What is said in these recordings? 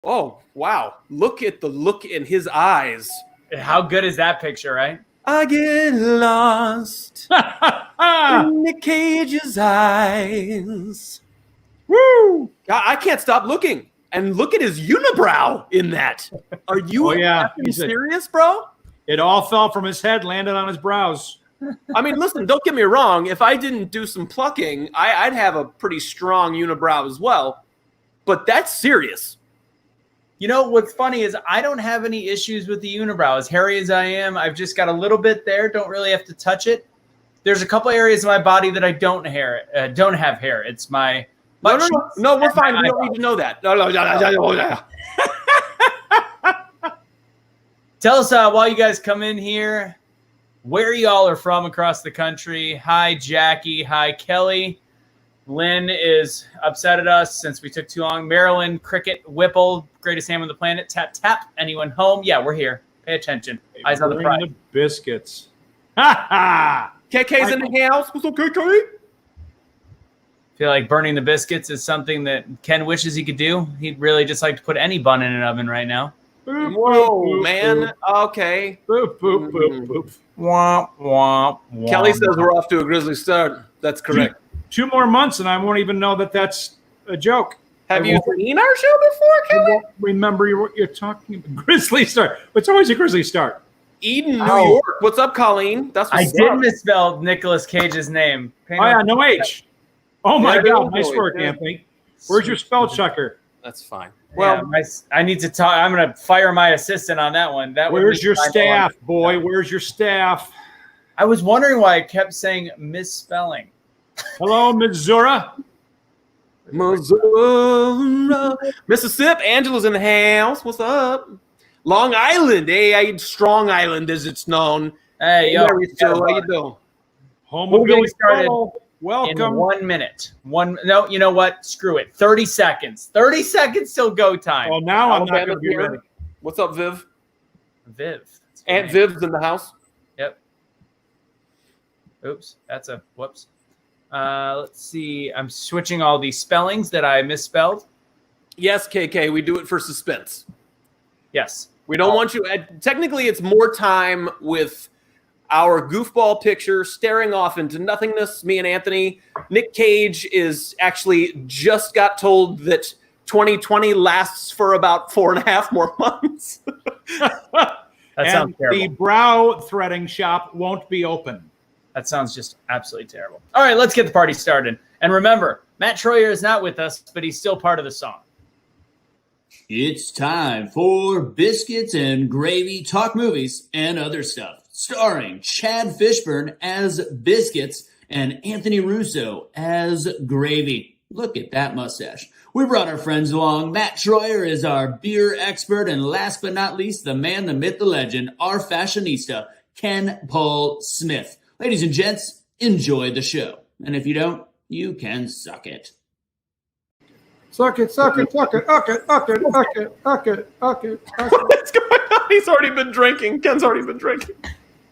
Oh, wow. Look at the look in his eyes. How good is that picture, right? I get lost in Nick Cage's eyes. Woo! I can't stop looking. And look at his unibrow in that. Are you serious, bro? It all fell from his head, landed on his brows. I mean, listen, don't get me wrong. If I didn't do some plucking, I'd have a pretty strong unibrow as well. But that's serious. You know, what's funny is I don't have any issues with the unibrow. As hairy as I am, I've just got a little bit there. Don't really have to touch it. There's a couple areas of my body that I don't have hair. It's my No, we're fine. We don't need to know that. No. Tell us while you guys come in here, where y'all are from across the country. Hi, Jackie. Hi, Kelly. Lynn is upset at us since we took too long. Marilyn, Cricket, Whipple, greatest ham on the planet. Tap, tap. Anyone home? Yeah, we're here. Pay attention. Eyes on the prize. The biscuits. Ha ha! KK's in the house. What's up, KK? Feel like burning the biscuits is something that Ken wishes he could do. He'd really just like to put any bun in an oven right now. Whoa, man. Okay. Boop, boop, boop, boop. Womp, womp, womp. Kelly says we're off to a grisly start. That's correct. 2 more months, and I won't even know that that's a joke. Have you seen our show before, Kelly? I won't remember what you're talking about. Grisly start. It's always a grisly start. Eden, New York. What's up, Colleen? That's what's I did misspell Nicolas Cage's name. No H. Oh, my God. Nice work, Anthony. Where's your spell checker? That's fine. Well, I need to talk. I'm going to fire my assistant on that one. Where's your staff, boy? Where's your staff? I was wondering why I kept saying misspelling. Hello, Missouri. Mississippi. Angela's in the house. What's up? Long Island. Hey, Strong Island, as it's known. Hey, yo. How you doing? Home We're of getting Billy started Crystal. Welcome. in 1 minute. No, you know what? Screw it. 30 seconds. 30 seconds till go time. Well, now I'm not going to be ready. What's up, Viv? Viv. Aunt Viv's in the house. Yep. Oops. That's a whoops. Let's see. I'm switching all these spellings that I misspelled. Yes, KK. We do it for suspense. Yes. We don't want you. Technically, it's more time with our goofball picture staring off into nothingness. Me and Anthony. Nick Cage is actually just got told that 2020 lasts for about 4.5 more months. That sounds terrible. The brow threading shop won't be open. That sounds just absolutely terrible. All right, let's get the party started. And remember, Matt Troyer is not with us, but he's still part of the song. It's time for Biscuits and Gravy, talk movies and other stuff. Starring Chad Fishburne as Biscuits and Anthony Russo as Gravy. Look at that mustache. We brought our friends along. Matt Troyer is our beer expert. And last but not least, the man, the myth, the legend, our fashionista, Ken Paul Smith. Ladies and gents, enjoy the show. And if you don't, you can suck it. Suck it, suck it, suck it, suck it, suck it, suck it, suck it, suck it. What's going on? He's already been drinking. Ken's already been drinking.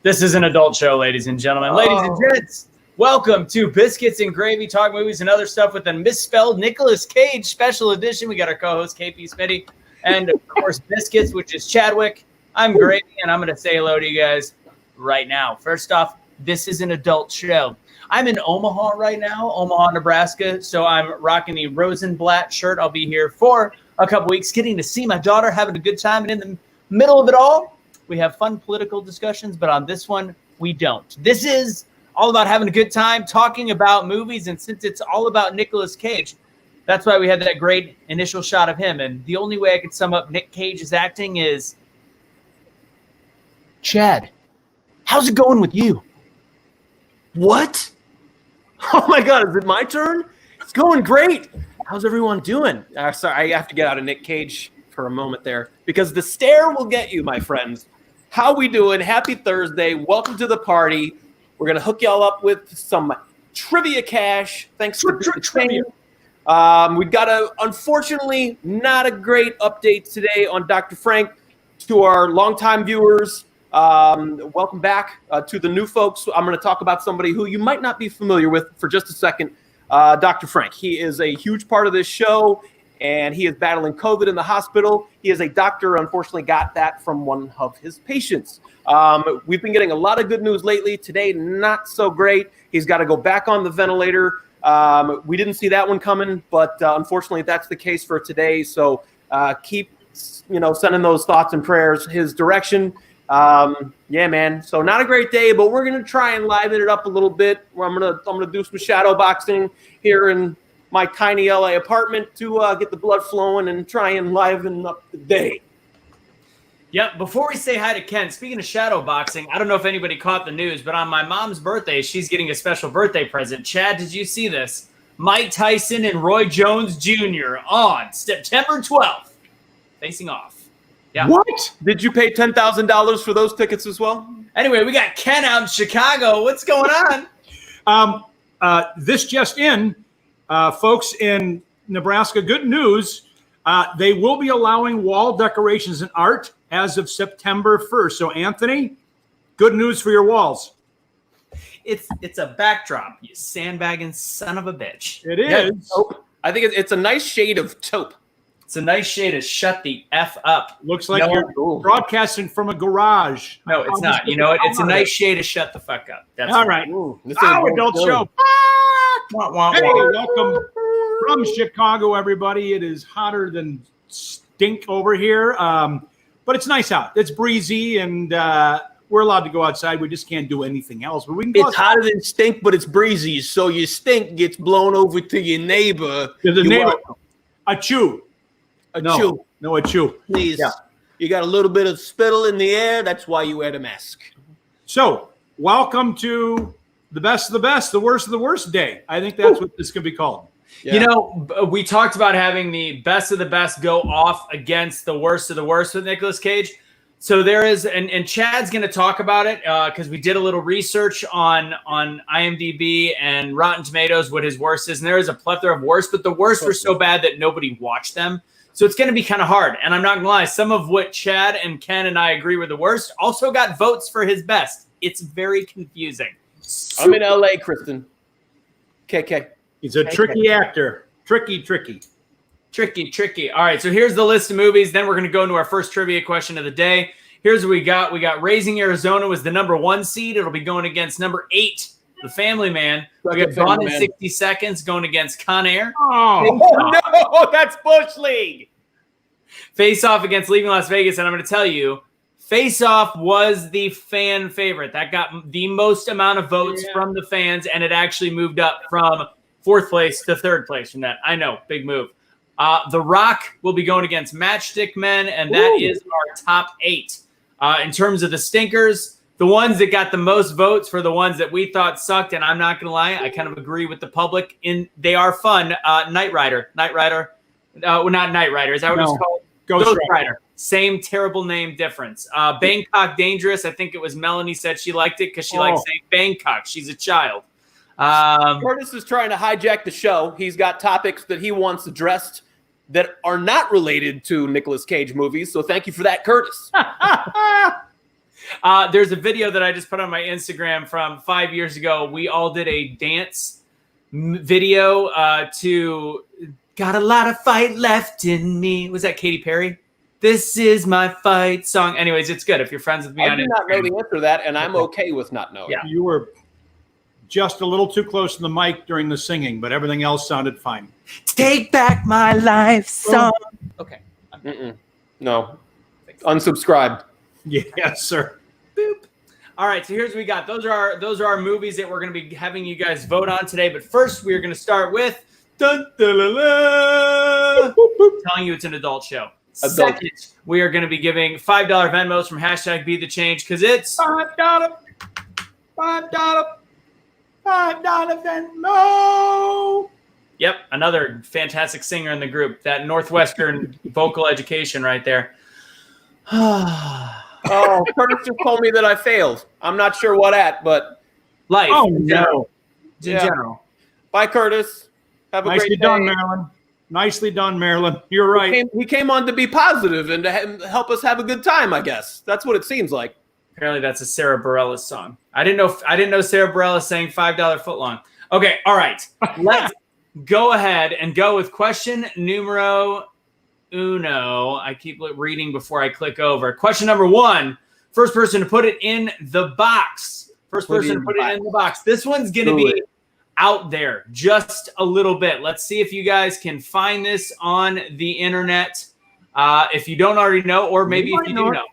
This is an adult show, ladies and gentlemen. Ladies and gents, welcome to Biscuits and Gravy, talk movies and other stuff with a misspelled Nicolas Cage special edition. We got our co-host, KP Smitty, and of course, Biscuits, which is Chadwick. I'm Gravy, and I'm going to say hello to you guys right now. First off, this is an adult show. I'm in Omaha right now, Omaha, Nebraska, so I'm rocking the Rosenblatt shirt. I'll be here for a couple weeks, getting to see my daughter, having a good time, and in the middle of it all, we have fun political discussions, but on this one, we don't. This is all about having a good time, talking about movies, and since it's all about Nicolas Cage, that's why we had that great initial shot of him, and the only way I could sum up Nick Cage's acting is, Chad, how's it going with you? What? Oh my God, is it my turn? It's going great. How's everyone doing? Sorry, I have to get out of Nick Cage for a moment there because the stare will get you, my friends. How we doing? Happy Thursday. Welcome to the party. We're going to hook y'all up with some trivia cash. Thanks for trivia. We've got unfortunately, not a great update today on Dr. Frank. To our longtime viewers, welcome back. To the new folks, I'm going to talk about somebody who you might not be familiar with for just a second, Dr. Frank. He is a huge part of this show, and he is battling COVID in the hospital. He is a doctor, unfortunately got that from one of his patients. We've been getting a lot of good news lately. Today, not so great. He's got to go back on the ventilator. We didn't see that one coming, but unfortunately, that's the case for today. So keep, sending those thoughts and prayers his direction. Yeah, man. So not a great day, but we're gonna try and liven it up a little bit. I'm gonna do some shadow boxing here in my tiny LA apartment to get the blood flowing and try and liven up the day. Yep. Before we say hi to Ken, speaking of shadow boxing, I don't know if anybody caught the news, but on my mom's birthday, she's getting a special birthday present. Chad, did you see this? Mike Tyson and Roy Jones Jr. on September 12th, facing off. Yeah. What? Did you pay $10,000 for those tickets as well? Anyway, we got Ken out in Chicago. What's going on? This just in, folks in Nebraska, good news. They will be allowing wall decorations and art as of September 1st. So, Anthony, good news for your walls. It's a backdrop, you sandbagging son of a bitch. It is. Taupe. I think it's a nice shade of taupe. It's a nice shade of shut the F up. Looks like you're broadcasting from a garage. No, it's not. You know what? It's a nice shade of shut the fuck up. That's all right. Adult show. Hey, welcome from Chicago, everybody. It is hotter than stink over here, but it's nice out. It's breezy, and we're allowed to go outside. We just can't do anything else. But we can go It's hotter than stink, but it's breezy, so your stink gets blown over to your neighbor. To the neighbor. Achoo. Achoo. No, achoo. Please. Yeah. You got a little bit of spittle in the air. That's why you wear the mask. So, welcome to the best of the best, the worst of the worst day. I think that's what this could be called. Yeah. We talked about having the best of the best go off against the worst of the worst with Nicolas Cage. So there is, and Chad's going to talk about it because we did a little research on IMDb and Rotten Tomatoes, what his worst is. And there is a plethora of worst, but the worst were so bad that nobody watched them. So it's going to be kind of hard. And I'm not going to lie, some of what Chad and Ken and I agree were the worst also got votes for his best. It's very confusing. I'm in LA, Kristen. KK. He's a tricky actor. Tricky. All right, so here's the list of movies. Then we're going to go into our first trivia question of the day. Here's what we got. We got Raising Arizona was the number 1 seed. It'll be going against number 8, The Family Man. We got Gone in 60 Seconds going against Con Air. Oh, no, that's Bush League. Face Off against Leaving Las Vegas. And I'm going to tell you, Face Off was the fan favorite. That got the most amount of votes from the fans, and it actually moved up from 4th place to 3rd place from that. I know, big move. The Rock will be going against Matchstick Men, and that is our top 8. In terms of the stinkers, the ones that got the most votes for the ones that we thought sucked, and I'm not going to lie, I kind of agree with the public. They are fun. Knight Rider. Well, not Knight Rider. Is that what it's called? Ghost Rider. Same terrible name difference. Bangkok Dangerous. I think it was Melanie said she liked it because she likes saying Bangkok. She's a child. Curtis is trying to hijack the show. He's got topics that he wants addressed that are not related to Nicolas Cage movies. So thank you for that, Curtis. There's a video that I just put on my Instagram from 5 years ago. We all did a dance video to Got a Lot of Fight Left in Me. Was that Katy Perry? This is my fight song. Anyways, it's good if you're friends with me. I do not know the answer to that, and I'm okay with not knowing. Yeah. You were just a little too close to the mic during the singing, but everything else sounded fine. Take Back My Life song. Okay. No. Unsubscribed. Yes, sir. Boop. All right, so here's what we got. Those are our movies that we're going to be having you guys vote on today. But first, we're going to start with telling you it's an adult show. Second, we are going to be giving $5 Venmos from hashtag BetheChange because it's $5 Venmo. Yep, another fantastic singer in the group. That Northwestern vocal education right there. Oh, Curtis just told me that I failed. I'm not sure what at, but life. Oh, in no. general. Bye, Curtis. Have a Nicely great done, day. Marilyn. Nicely done, Marilyn. You're right. He came on to be positive and to help us have a good time, I guess. That's what it seems like. Apparently that's a Sarah Bareilles song. I didn't know Sarah Bareilles sang $5 footlong. Okay, all right. go ahead and go with question numero uno. I keep reading before I click over. Question number 1. First person to put it in the box. First person to put it in the box. This one's going to be out there just a little bit. Let's see if you guys can find this on the internet. If you don't already know, or maybe if you do know.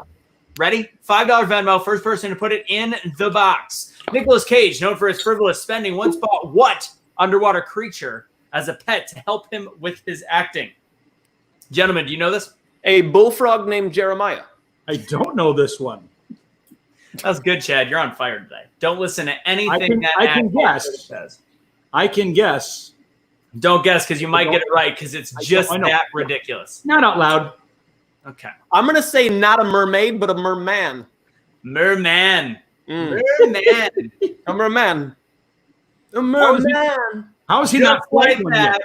Ready? $5 Venmo. First person to put it in the box. Nicolas Cage, known for his frivolous spending, once bought what underwater creature as a pet to help him with his acting? Gentlemen, do you know this? A bullfrog named Jeremiah. I don't know this one. That was good, Chad. You're on fire today. Don't listen to anything I can guess. says. I can guess. Don't guess because you might get it right because it's just that ridiculous. Not out loud. Okay. I'm going to say not a mermaid, but a merman. Merman. Mm. Merman. A merman. A merman. How is he Just not like playing that, yet?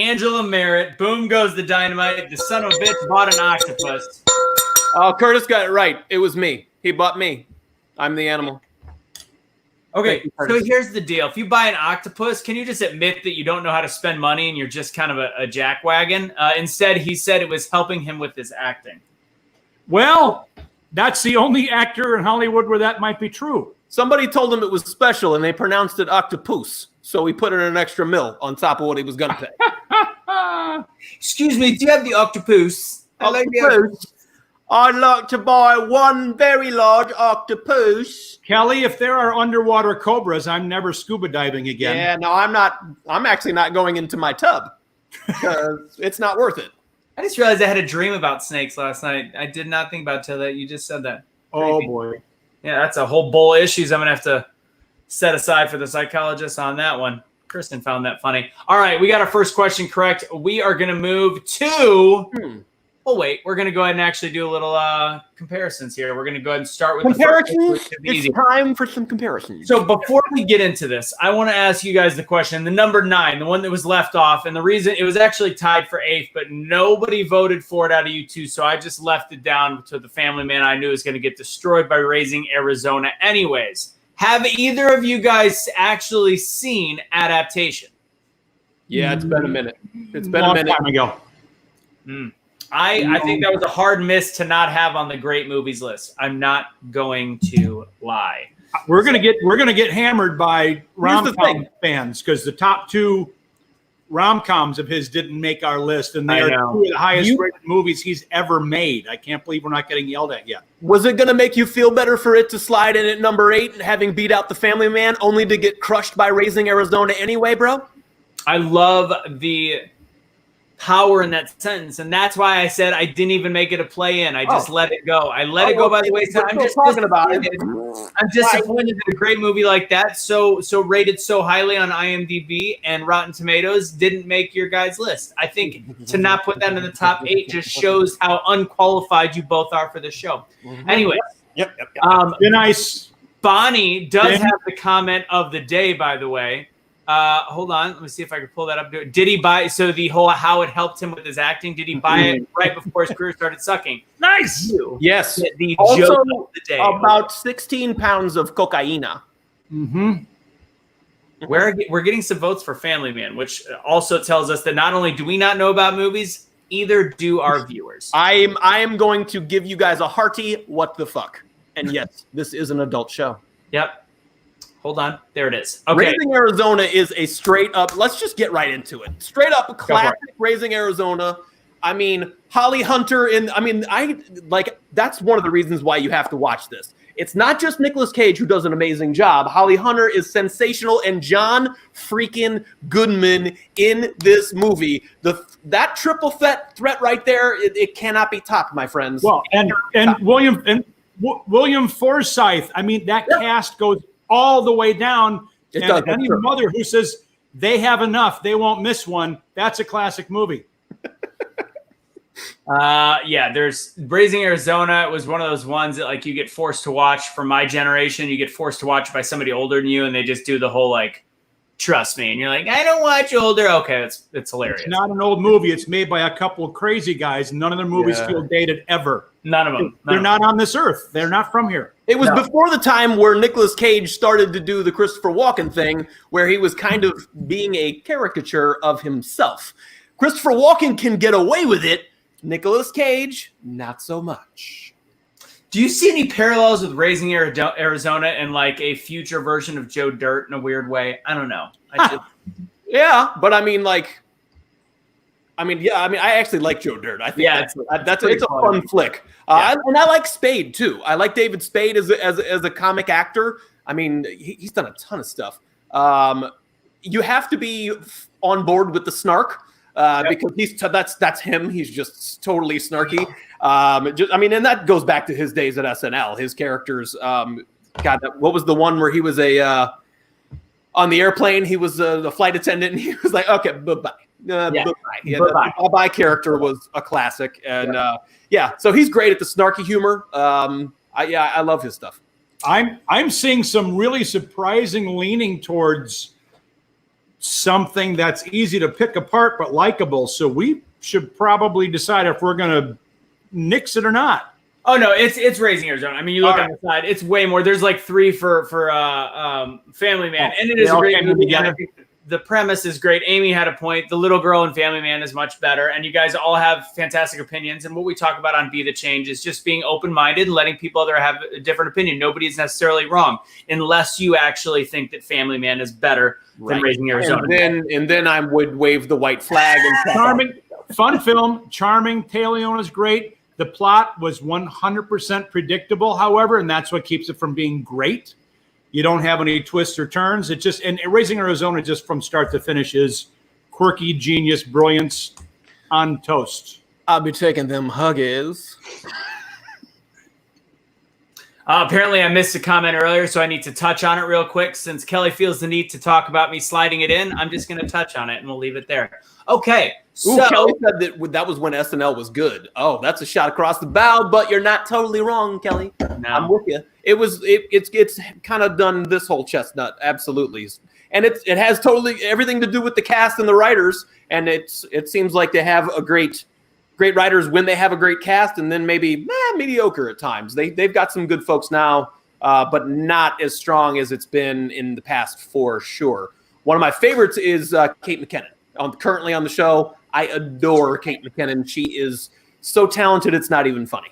Angela Merritt. Boom goes the dynamite. The son of a bitch bought an octopus. Oh, Curtis got it right. It was me. He bought me. I'm the animal. Okay, so here's the deal. If you buy an octopus, can you just admit that you don't know how to spend money and you're just kind of a jackwagon? Instead, he said it was helping him with his acting. Well, that's the only actor in Hollywood where that might be true. Somebody told him it was special, and they pronounced it octopus. So he put in an extra mil on top of what he was going to pay. Excuse me, do you have the octopus? I'd like to buy one very large octopus. Kelly, if there are underwater cobras, I'm never scuba diving again. Yeah, no, I'm not. I'm actually not going into my tub because it's not worth it. I just realized I had a dream about snakes last night. I did not think about till that. You just said that. Oh, boy. Yeah, that's a whole bowl of issues I'm going to have to set aside for the psychologist on that one. Kristen found that funny. All right, we got our first question correct. We are going to move to... Oh, wait, we're going to go ahead and actually do a little comparisons here. We're going to go ahead and start with comparisons. It's time for some comparisons. So before we get into this, I want to ask you guys the question. The number 9, the one that was left off, and the reason it was actually tied for 8th, but nobody voted for it out of you two, so I just left it down to the family man I knew was going to get destroyed by Raising Arizona anyways. Have either of you guys actually seen Adaptation? Yeah, it's been a minute. It's been Long a minute. time ago. I think that was a hard miss to not have on the great movies list. I'm not going to lie. We're gonna get hammered by rom-com fans because the top 2 rom-coms of his didn't make our list, and they are 2 of the highest rated movies he's ever made. I can't believe we're not getting yelled at yet. Was it going to make you feel better for it to slide in at number 8 and having beat out The Family Man only to get crushed by Raising Arizona anyway, bro? I love the power in that sentence, and that's why I said I didn't even make it a play in. I just let it go. I let it go by the wayside. I'm just talking about it. I'm disappointed that a great movie like that, so rated so highly on IMDb and Rotten Tomatoes, didn't make your guys' list. I think to not put that in the top 8 just shows how unqualified you both are for the show. Anyway, Yep. Be nice. Bonnie does have the comment of the day, by the way. Hold on. Let me see if I can pull that up. Did he buy? So the whole how it helped him with his acting. Did he buy it right before his career started sucking? Nice. Yes. The also, joke of the day. About 16 pounds of cocaina. We're getting some votes for Family Man, which also tells us that not only do we not know about movies, either do our viewers. I am going to give you guys a hearty what the fuck. And yes, this is an adult show. Yep. Hold on. There it is. Okay. Raising Arizona is a straight up, let's just get right into it. Straight up classic Raising Arizona. I mean, Holly Hunter that's one of the reasons why you have to watch this. It's not just Nicolas Cage who does an amazing job. Holly Hunter is sensational, and John freaking Goodman in this movie. That triple threat right there, it cannot be topped, my friends. Well, and William Forsythe. I mean, that cast goes all the way down. Any mother who says they have enough, they won't miss one, that's a classic movie. There's Raising Arizona. It was one of those ones that like you get forced to watch from my generation. You get forced to watch by somebody older than you, and they just do the whole like, trust me. And you're like, I don't watch older. Okay, it's hilarious. It's not an old movie. It's made by a couple of crazy guys. None of their movies feel dated ever. None of them. They're not on this earth. They're not from here. It was No. before the time where Nicolas Cage started to do the Christopher Walken thing, where he was kind of being a caricature of himself. Christopher Walken can get away with it. Nicolas Cage, not so much. Do you see any parallels with Raising Arizona and like a future version of Joe Dirt in a weird way? I don't know. Yeah, but I actually like Joe Dirt. I think it's a fun flick. And I like Spade too. I like David Spade as a comic actor. I mean, he's done a ton of stuff. You have to be on board with the snark because that's him. He's just totally snarky. And that goes back to his days at SNL. His characters. What was the one where he was on the airplane? He was the flight attendant, and he was like, "Okay, bye-bye." The bye character was a classic, and so he's great at the snarky humor. I love his stuff. I'm seeing some really surprising leaning towards something that's easy to pick apart but likable. So we should probably decide if we're going to nix it or not. Oh no, it's Raising Arizona. I mean, you look on the side, it's way more. There's like 3 for Family Man, and it is a great movie. The premise is great. Amy had a point. The little girl in Family Man is much better, and you guys all have fantastic opinions. And what we talk about on Be the Change is just being open-minded and letting people other have a different opinion. Nobody is necessarily wrong, unless you actually think that Family Man is better than Raising Arizona. And then I would wave the white flag. And charming, fun film, charming. Tay Leona's great. The plot was 100% predictable, however, and that's what keeps it from being great. You don't have any twists or turns. It just, and Raising Arizona, just from start to finish, is quirky, genius, brilliance on toast. I'll be taking them huggies. Apparently, I missed a comment earlier, so I need to touch on it real quick. Since Kelly feels the need to talk about me sliding it in, I'm just going to touch on it, and we'll leave it there. Okay. So Kelly said that was when SNL was good. Oh, that's a shot across the bow, but you're not totally wrong, Kelly. No. I'm with you. It's kind of done this whole chestnut, absolutely, and it has totally everything to do with the cast and the writers. And it seems like they have a great writers when they have a great cast, and then maybe mediocre at times. They've got some good folks now, but not as strong as it's been in the past for sure. One of my favorites is Kate McKinnon. Currently on the show. I adore Kate McKinnon. She is so talented, it's not even funny.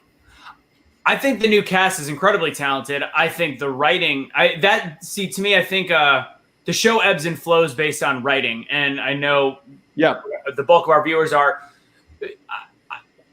I think the new cast is incredibly talented. I think the writing, to me, I think the show ebbs and flows based on writing. And I know the bulk of our viewers are.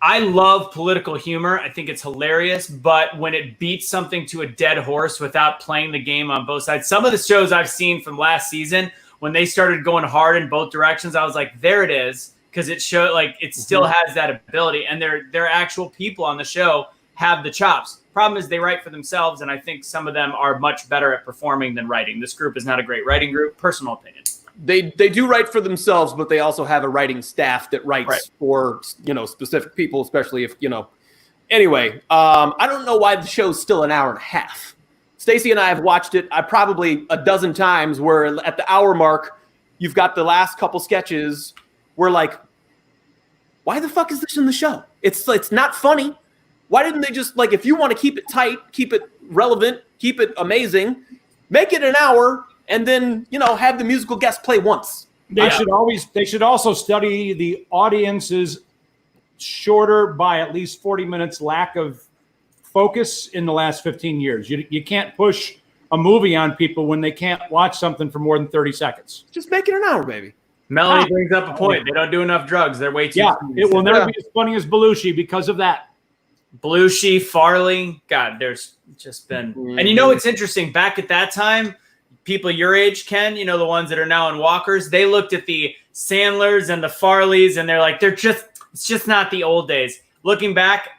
I love political humor. I think it's hilarious. But when it beats something to a dead horse without playing the game on both sides, some of the shows I've seen from last season, when they started going hard in both directions, I was like, there it is. Because it showed like it still has that ability, and their actual people on the show have the chops. Problem is they write for themselves, and I think some of them are much better at performing than writing. This group is not a great writing group, personal opinion. They do write for themselves, but they also have a writing staff that writes for specific people, especially if Anyway, I don't know why the show's still an hour and a half. Stacy and I have watched it probably a dozen times. Where at the hour mark, you've got the last couple sketches. We're like, why the fuck is this in the show? It's not funny. Why didn't they just, like, if you want to keep it tight, keep it relevant, keep it amazing, make it an hour, and then, have the musical guest play once. They should also study the audience's shorter by at least 40 minutes lack of focus in the last 15 years. You can't push a movie on people when they can't watch something for more than 30 seconds. Just make it an hour, baby. Melanie brings up a point. They don't do enough drugs. They're way too. Yeah, it will never be as funny as Belushi because of that. Belushi, Farley, God, there's just been. And it's interesting. Back at that time, people your age, Ken, the ones that are now in walkers, they looked at the Sandlers and the Farleys, and they're like, it's just not the old days. Looking back,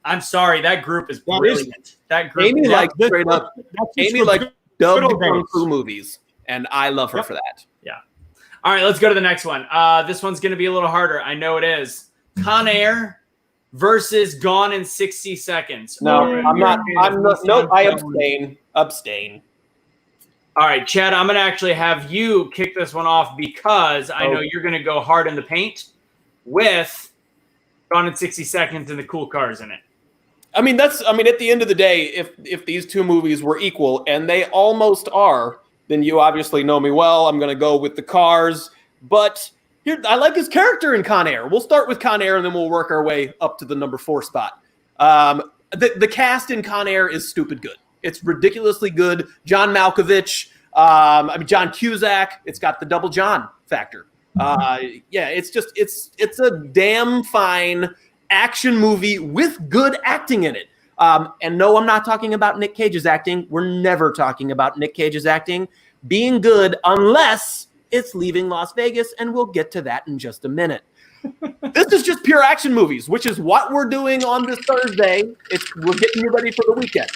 I'm sorry, that group is brilliant. That group. Amy likes straight up. Amy likes dubbed kung fu movies, and I love her for that. Yeah. All right, let's go to the next one. This one's going to be a little harder. I know it is. Con Air versus Gone in 60 Seconds. No, I'm not. No, I abstain. All right, Chad, I'm going to actually have you kick this one off because I know you're going to go hard in the paint with Gone in 60 Seconds and the cool cars in it. I mean, at the end of the day, if these two movies were equal, and they almost are, then you obviously know me well. I'm going to go with the Cars. But here, I like his character in Con Air. We'll start with Con Air, and then we'll work our way up to the number 4 spot. The cast in Con Air is stupid good. It's ridiculously good. John Malkovich, John Cusack. It's got the double John factor. It's a damn fine action movie with good acting in it. And no, I'm not talking about Nick Cage's acting. We're never talking about Nick Cage's acting being good unless it's Leaving Las Vegas, and we'll get to that in just a minute. This is just pure action movies, which is what we're doing on this Thursday. We're getting you ready for the weekend.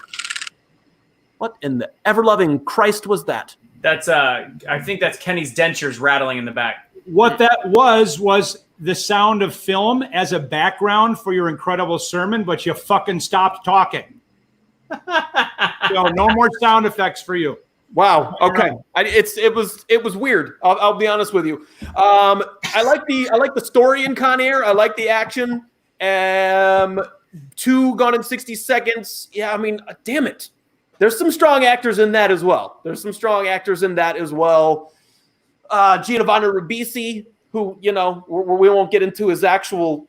What in the ever-loving Christ was that? That's I think that's Kenny's dentures rattling in the back. What that was the sound of film as a background for your incredible sermon, but you fucking stopped talking. So no more sound effects for you. Wow. Okay. It was weird. I'll be honest with you. I like the story in Con Air. I like the action. 2 Gone in 60 Seconds. Yeah. I mean, damn it. There's some strong actors in that as well. Giovanni Ribisi, who, we won't get into his actual,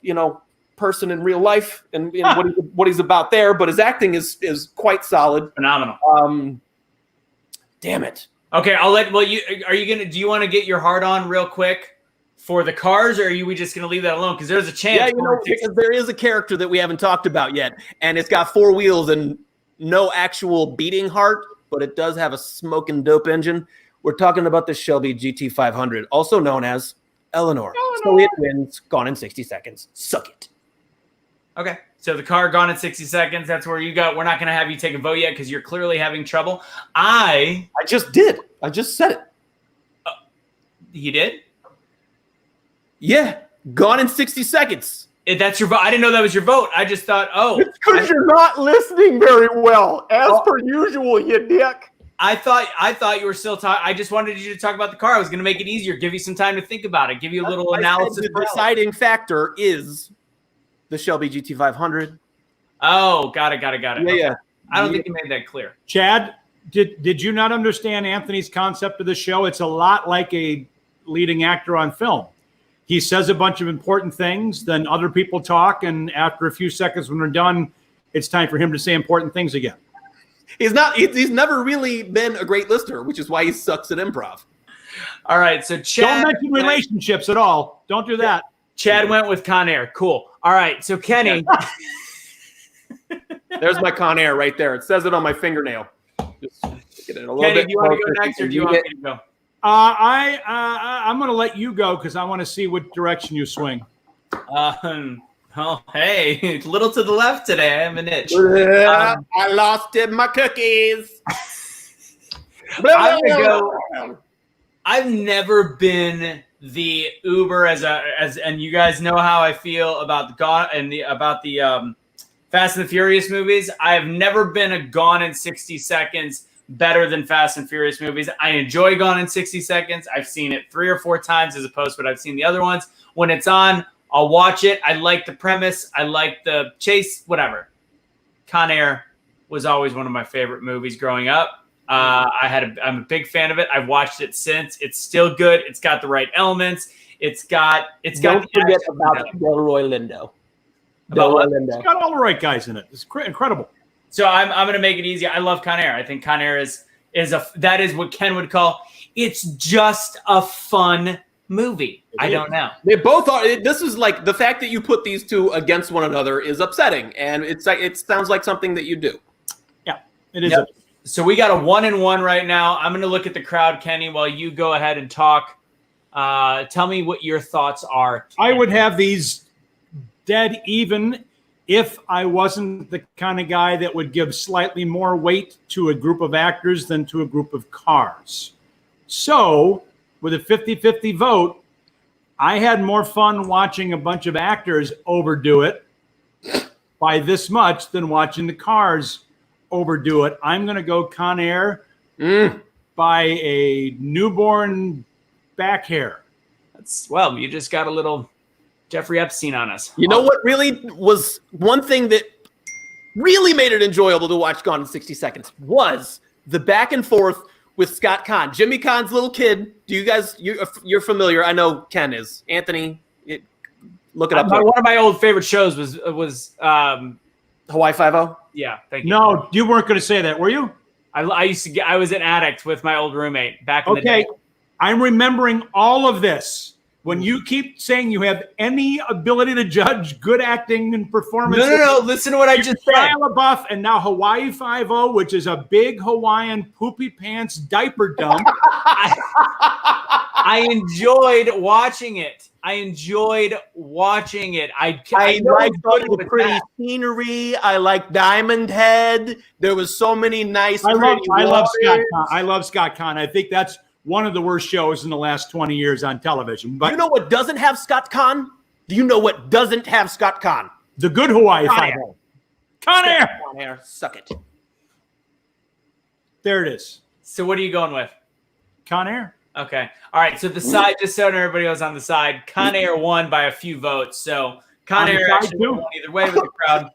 person in real life and what he's about there, but his acting is quite solid. Phenomenal. Damn it. Okay, do you want to get your heart on real quick for the Cars, or are we just gonna leave that alone? Because there's a chance. Yeah, because there is a character that we haven't talked about yet, and it's got 4 wheels and no actual beating heart, but it does have a smoking dope engine. We're talking about the Shelby GT500, also known as Eleanor. So it wins Gone in 60 Seconds. Suck it. Okay. So the car Gone in 60 Seconds. That's where you go. We're not going to have you take a vote yet because you're clearly having trouble. I just did. I just said it. You did? Yeah. Gone in 60 Seconds. That's your vote. I didn't know that was your vote. I just thought, it's because you're not listening very well, as per usual, you dick. I thought you were still talking. I just wanted you to talk about the car. I was going to make it easier, give you some time to think about it, give you a little analysis. The deciding factor is the Shelby GT500. Oh, got it. Yeah. I don't think you made that clear. Chad, did you not understand Anthony's concept of the show? It's a lot like a leading actor on film. He says a bunch of important things, then other people talk, and after a few seconds when they're done, it's time for him to say important things again. He's never really been a great listener, which is why he sucks at improv. All right, so Chad... Don't mention relationships at all. Don't do that. Chad went with Con Air. Cool. All right, so Kenny... There's my Con Air right there. It says it on my fingernail. Just get it a little Kenny, bit. do you want to go next, or do you want me to go? I'm going to let you go because I want to see what direction you swing. Oh, hey, it's a little to the left today. I have an itch. I lost my cookies. I'm gonna go. I've never been the Uber and you guys know how I feel about the Fast and the Furious movies. I have never been a Gone in 60 Seconds better than Fast and Furious movies. I enjoy Gone in 60 Seconds. I've seen it 3 or 4 times as opposed to what I've seen the other ones. When it's on, I'll watch it. I like the premise. I like the chase, whatever. Con Air was always one of my favorite movies growing up. I'm a big fan of it. I've watched it since. It's still good. It's got the right elements. Don't forget about Delroy Lindo. It's got all the right guys in it. It's incredible. So I'm going to make it easy. I love Con Air. I think Con Air is what Ken would call, it's just a fun movie. I don't know. They both are. This is like the fact that you put these two against one another is upsetting, and it's like it sounds like something that you do. Yeah, it is. Yep. So we got a 1-1 right now. I'm going to look at the crowd, Kenny, while you go ahead and talk. Tell me what your thoughts are. I would have these dead even if I wasn't the kind of guy that would give slightly more weight to a group of actors than to a group of cars. So with a 50-50 vote, I had more fun watching a bunch of actors overdo it by this much than watching the cars overdo it. I'm going to go Con Air by a newborn back hair. Well, you just got a little Jeffrey Epstein on us. You know what really was one thing that really made it enjoyable to watch Gone in 60 Seconds was the back and forth with Scott Conn, Jimmy Cahn's little kid. Do you guys, you're familiar? I know Ken is. Anthony, look it up. One of my old favorite shows was Hawaii Five-0? Yeah, thank you. No, you weren't going to say that, were you? I was an addict with my old roommate back in the day. I'm remembering all of this. When you keep saying you have any ability to judge good acting and performance. No. Listen to what I just said. Shia LaBeouf and now Hawaii Five-0, which is a big Hawaiian poopy pants diaper dump. I enjoyed watching it. I liked the pretty scenery. I like Diamond Head. There was so many nice. I love Scott Conn. I love Scott Conn. I think that's one of the worst shows in the last 20 years on television. But you know what doesn't have Scott Conn? Do you know what doesn't have Scott Conn? The good Hawaii Five-0. Con Air. Con Air. Suck it. There it is. So what are you going with? Con Air. Okay. All right. So the side, just so everybody was on the side, Con Air won by a few votes. So Con Air actually won either way with the crowd.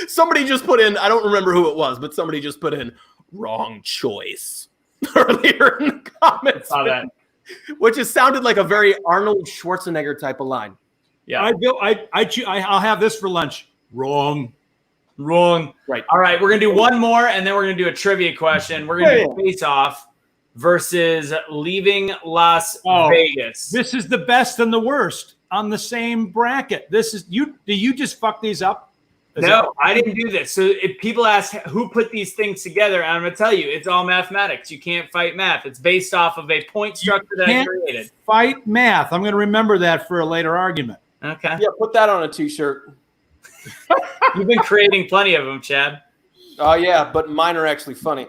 Somebody just put in, I don't remember who it was, but somebody just put in wrong choice earlier in the comments. Saw that. Which has sounded like a very Arnold Schwarzenegger type of line. Yeah. I'll have this for lunch. Wrong. Right. All right. We're going to do one more, and then we're going to do a trivia question. We're going to do Face Off versus Leaving Las Vegas. This is the best and the worst on the same bracket. This is you. Do you just fuck these up? No, I didn't do this. So if people ask who put these things together, I'm going to tell you, it's all mathematics. You can't fight math. It's based off of a point structure that I created. Fight math. I'm going to remember that for a later argument. Okay. Yeah, put that on a t-shirt. You've been creating plenty of them, Chad. Oh, yeah, but mine are actually funny.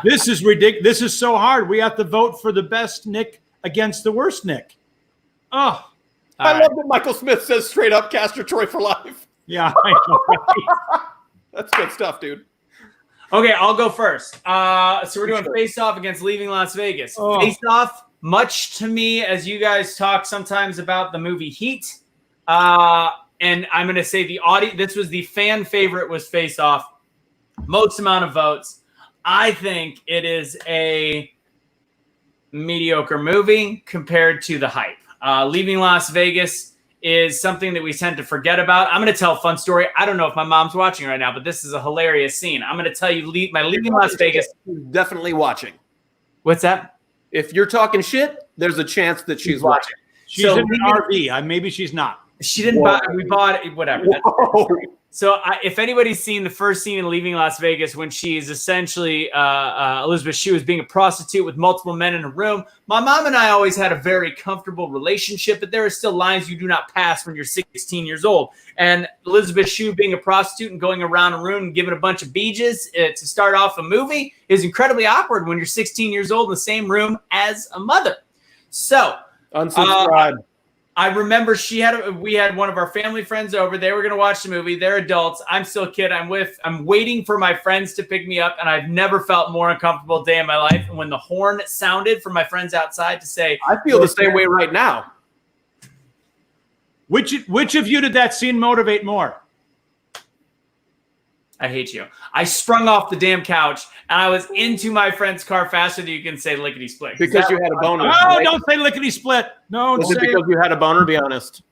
This is ridiculous. This is so hard. We have to vote for the best Nick against the worst Nick. Oh. I love that Michael Smith says straight up Castor Troy for life. Yeah, I know, right? That's good stuff, dude. Okay, I'll go first. So we're doing Face Off against Leaving Las Vegas. Face Off, much to me, as you guys talk sometimes about the movie Heat. And I'm going to say the audience, this was the fan favorite was Face Off. Most amount of votes. I think it is a mediocre movie compared to the hype. Leaving Las Vegas is something that we tend to forget about. I'm going to tell a fun story. I don't know if my mom's watching right now, but this is a hilarious scene. I'm going to tell you my Leaving Las Vegas. Definitely watching. What's that? If you're talking shit, there's a chance that she's watching. She's in an RV. Maybe she's not. She didn't buy it. We bought it. Whatever. So if anybody's seen the first scene in Leaving Las Vegas when she's essentially Elizabeth Shue is being a prostitute with multiple men in a room, my mom and I always had a very comfortable relationship, but there are still lines you do not pass when you're 16 years old. And Elizabeth Shue being a prostitute and going around a room and giving a bunch of beaches to start off a movie is incredibly awkward when you're 16 years old in the same room as a mother. So unsubscribe. I remember we had one of our family friends over. They were going to watch the movie. They're adults. I'm still a kid. I'm waiting for my friends to pick me up, and I've never felt more uncomfortable day in my life. And when the horn sounded from my friends outside to say, I feel the same way right now. Which of you did that scene motivate more? I hate you. I sprung off the damn couch, and I was into my friend's car faster than you can say lickety split. Because you had a boner. No, right? don't say lickety split. No, is it because you had a boner? Be honest.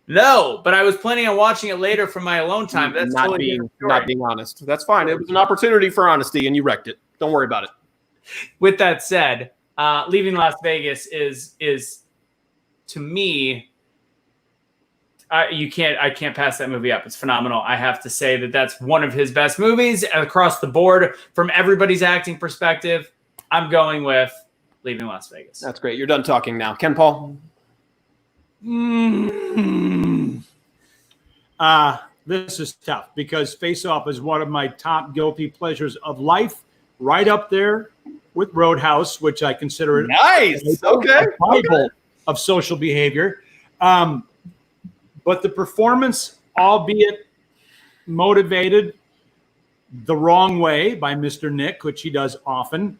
No, but I was planning on watching it later for my alone time. That's not being honest. That's fine. It was an opportunity for honesty, and you wrecked it. Don't worry about it. With that said, Leaving Las Vegas is to me. I can't pass that movie up. It's phenomenal. I have to say that that's one of his best movies across the board from everybody's acting perspective. I'm going with Leaving Las Vegas. That's great. You're done talking now. Ken Paul? This is tough because Face Off is one of my top guilty pleasures of life, right up there with Roadhouse, which I consider nice. Okay. Bible of social behavior. But the performance, albeit motivated the wrong way by Mr. Nick, which he does often,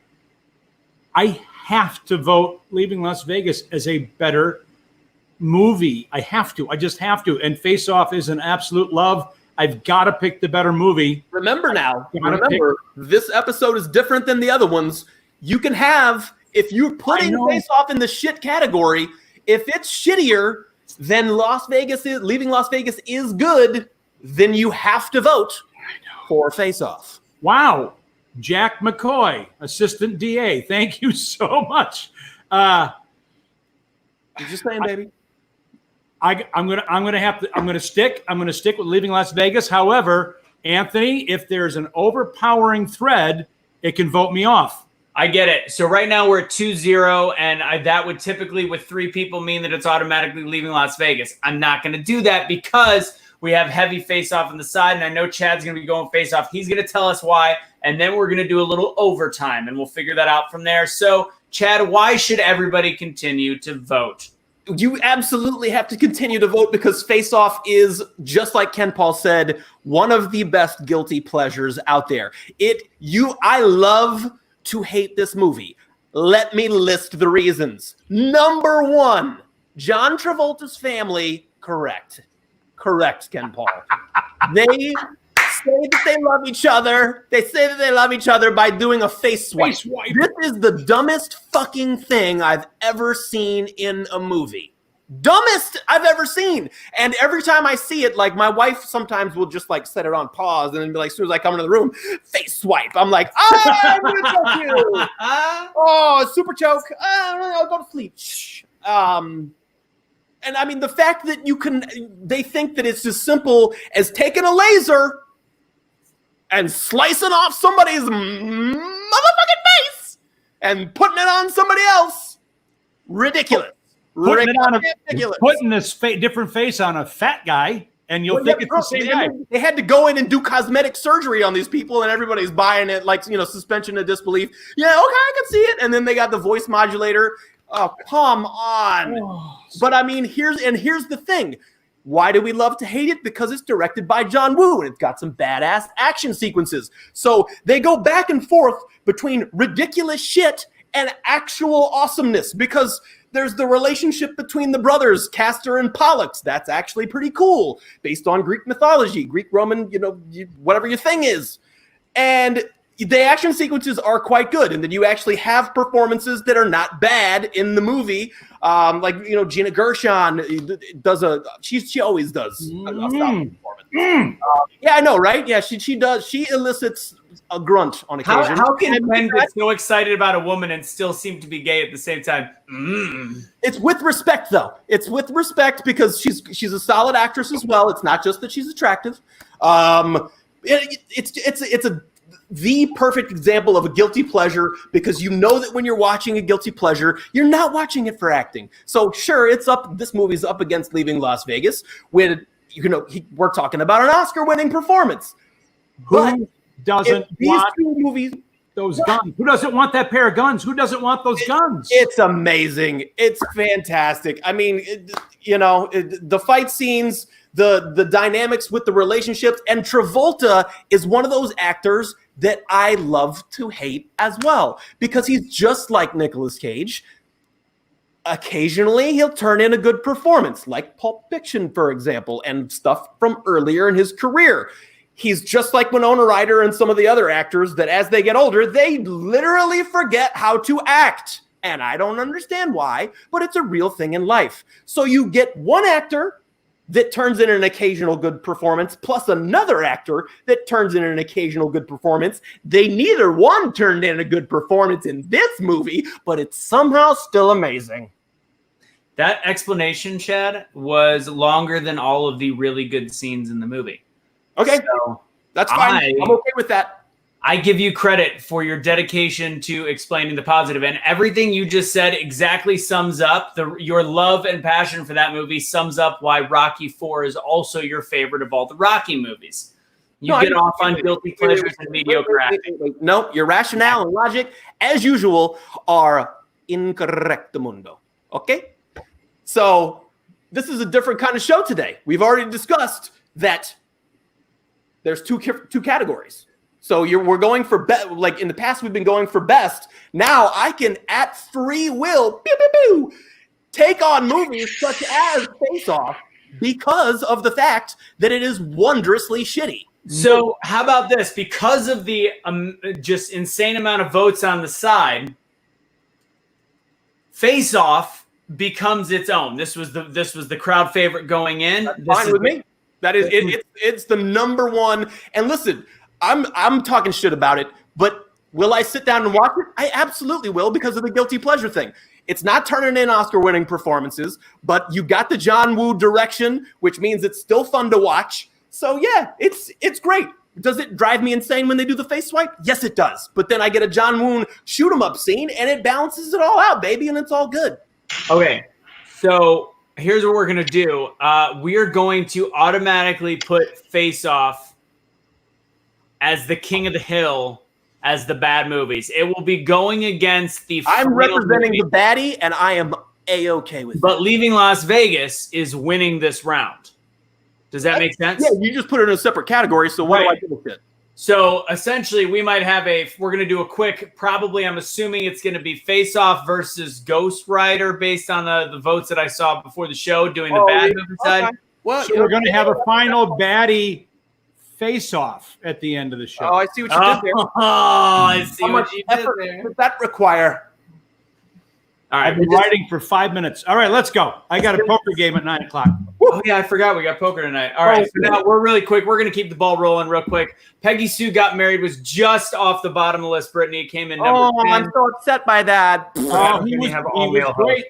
I have to vote Leaving Las Vegas as a better movie. I have to. I just have to. And Face Off is an absolute love. I've got to pick the better movie. Remember, this episode is different than the other ones. You can have, if you're putting Face Off in the shit category, if it's shittier than Leaving Las Vegas is good, then you have to vote for Face Off. Wow. Jack McCoy, Assistant DA. Thank you so much. You're just saying, baby. I'm gonna stick with Leaving Las Vegas. However, Anthony, if there's an overpowering thread, it can vote me off. I get it. So right now we're at 2-0, and that would typically, with 3 people, mean that it's automatically Leaving Las Vegas. I'm not going to do that because we have heavy Face-Off on the side, and I know Chad's going to be going Face-Off. He's going to tell us why, and then we're going to do a little overtime, and we'll figure that out from there. So, Chad, why should everybody continue to vote? You absolutely have to continue to vote because Face Off is, just like Ken Paul said, one of the best guilty pleasures out there. I love to hate this movie. Let me list the reasons. Number 1, John Travolta's family. Correct, Ken Paul. They say that they love each other. They say that they love each other by doing a face swipe. This is the dumbest fucking thing I've ever seen in a movie. Dumbest I've ever seen. And every time I see it, like my wife sometimes will just like set it on pause and then be like, as soon as I come into the room, face swipe. I'm like, I'm gonna choke you. Oh, super choke. I'll go to sleep. And I mean, the fact that they think that it's as simple as taking a laser and slicing off somebody's motherfucking face and putting it on somebody else. Ridiculous. Putting this different face on a fat guy, and you'll think it's the same guy. They had to go in and do cosmetic surgery on these people, and everybody's buying it like, suspension of disbelief. Yeah, okay, I can see it. And then they got the voice modulator. Oh, come on. But I mean, here's the thing. Why do we love to hate it? Because it's directed by John Woo, and it's got some badass action sequences. So they go back and forth between ridiculous shit and actual awesomeness because there's the relationship between the brothers, Castor and Pollux. That's actually pretty cool, based on Greek mythology, Greek, Roman, whatever your thing is. And the action sequences are quite good. And then you actually have performances that are not bad in the movie. Gina Gershon she always does a solid performance. Yeah, I know, right? Yeah, she does. She elicits a grunt on occasion. How can men get so excited about a woman and still seem to be gay at the same time? It's with respect, though. It's with respect because she's a solid actress as well. It's not just that she's attractive. It's the perfect example of a guilty pleasure because you know that when you're watching a guilty pleasure, you're not watching it for acting. So sure, this movie's up against Leaving Las Vegas when we're talking about an Oscar-winning performance. Who doesn't want those guns? Who doesn't want that pair of guns? Who doesn't want those guns? It's amazing. It's fantastic. I mean, the fight scenes, the dynamics with the relationships, and Travolta is one of those actors that I love to hate as well because he's just like Nicolas Cage. Occasionally, he'll turn in a good performance, like Pulp Fiction, for example, and stuff from earlier in his career. He's just like Winona Ryder and some of the other actors that as they get older, they literally forget how to act. And I don't understand why, but it's a real thing in life. So you get one actor that turns in an occasional good performance, plus another actor that turns in an occasional good performance. They neither one turned in a good performance in this movie, but it's somehow still amazing. That explanation, Chad, was longer than all of the really good scenes in the movie. Okay, so that's fine. I'm okay with that. I give you credit for your dedication to explaining the positive, and everything you just said exactly sums up your love and passion for that movie. Sums up why Rocky IV is also your favorite of all the Rocky movies. You get off on guilty pleasures and mediocre acting. No, your rationale and logic, as usual, are incorrectamundo. Okay, so this is a different kind of show today. We've already discussed that there's two categories. So we're going for like in the past we've been going for best. Now I can at free will take on movies such as Face Off because of the fact that it is wondrously shitty. So how about this? Because of the just insane amount of votes on the side, Face Off becomes its own. This was the crowd favorite going in. That's fine with me. That is it's the number one. And listen, I'm talking shit about it, but will I sit down and watch it? I absolutely will, because of the guilty pleasure thing. It's not turning in Oscar-winning performances, but you got the John Woo direction, which means it's still fun to watch. So yeah, it's great. Does it drive me insane when they do the face swipe? Yes, it does. But then I get a John Woo shoot 'em up scene, and it balances it all out, baby, and it's all good. Okay, so here's what we're gonna do. We are going to automatically put Face Off as the king of the hill, as the bad movies. It will be going against the. I'm representing the baddie, and I am A-okay with it. But Leaving Las Vegas is winning this round. Does that make sense? Yeah, you just put it in a separate category, so what do I do with it? So essentially, we might have we're going to do a quick, probably, I'm assuming it's going to be Face Off versus Ghost Rider based on the votes that I saw before the show, doing the bad movie side. Well, so we're going to have a final baddie Face Off at the end of the show. Oh, I see what you did there. Oh, I see what you did there. Does that require? All right, I've been writing for 5 minutes. All right, let's go. I got a poker game at 9 o'clock. Oh, yeah, I forgot we got poker tonight. All right, so now we're really quick. We're going to keep the ball rolling real quick. Peggy Sue Got Married was just off the bottom of the list. Brittany came in number 10. I'm so upset by that. Oh, he was great.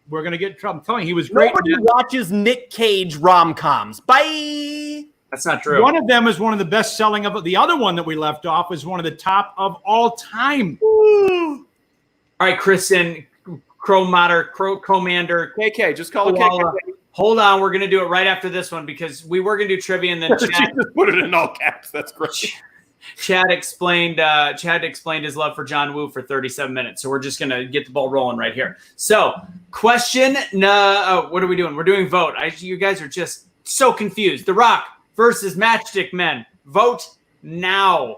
We're going to get in trouble. I'm telling you, he was great. Nobody watches Nick Cage rom-coms. Bye. That's not true. One of them is one of the best-selling of the other one that we left off is one of the top of all time. All right, Kristen, Commander. KK, just call it KK. Hold on, we're going to do it right after this one because we were going to do trivia and then Chad just put it in all caps. That's great. Chad explained his love for John Woo for 37 minutes. So we're just going to get the ball rolling right here. So question, what are we doing? We're doing vote. You guys are just so confused. The Rock versus Matchstick Men. Vote now.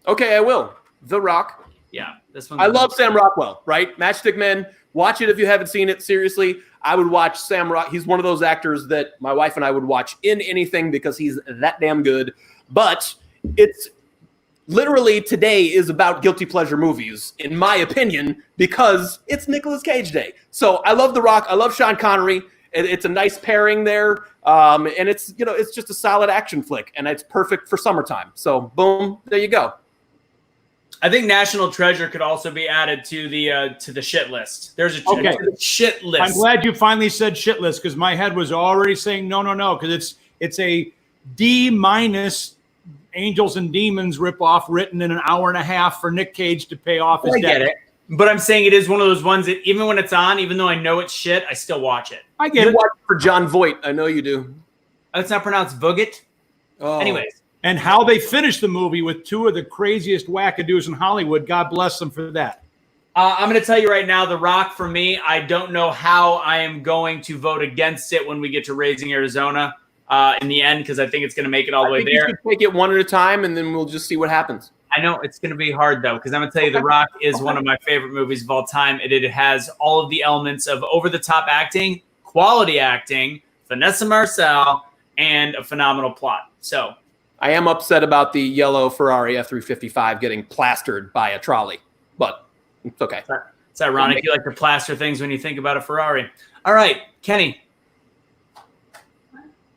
Okay, I will. The Rock. Yeah, this one. I love Sam Rockwell, right? Matchstick Men. Watch it if you haven't seen it. Seriously, I would watch Sam Rock. He's one of those actors that my wife and I would watch in anything because he's that damn good. But it's literally today is about guilty pleasure movies, in my opinion, because it's Nicolas Cage Day. So I love The Rock. I love Sean Connery. It's a nice pairing there. And it's just a solid action flick, and it's perfect for summertime. So boom, there you go. I think National Treasure could also be added to the shit list. There's a shit list. I'm glad you finally said shit list because my head was already saying no, because it's a D- Angels and Demons ripoff written in an hour and a half for Nick Cage to pay off his debt. I get it. But I'm saying it is one of those ones that even when it's on, even though I know it's shit, I still watch it. I get it. You watch it for John Voight. I know you do. It's not pronounced Vogt. Oh. Anyways. And how they finished the movie with two of the craziest wackadoos in Hollywood. God bless them for that. I'm going to tell you right now, The Rock, for me, I don't know how I am going to vote against it when we get to Raising Arizona in the end, because I think it's going to make it all the way there. You should take it one at a time, and then we'll just see what happens. I know it's going to be hard, though, because I'm going to tell you The Rock is one of my favorite movies of all time. It has all of the elements of over-the-top acting, quality acting, Vanessa Marcel, and a phenomenal plot. So I am upset about the yellow Ferrari F355 getting plastered by a trolley, but it's okay. It's ironic you like to plaster things when you think about a Ferrari. All right, Kenny.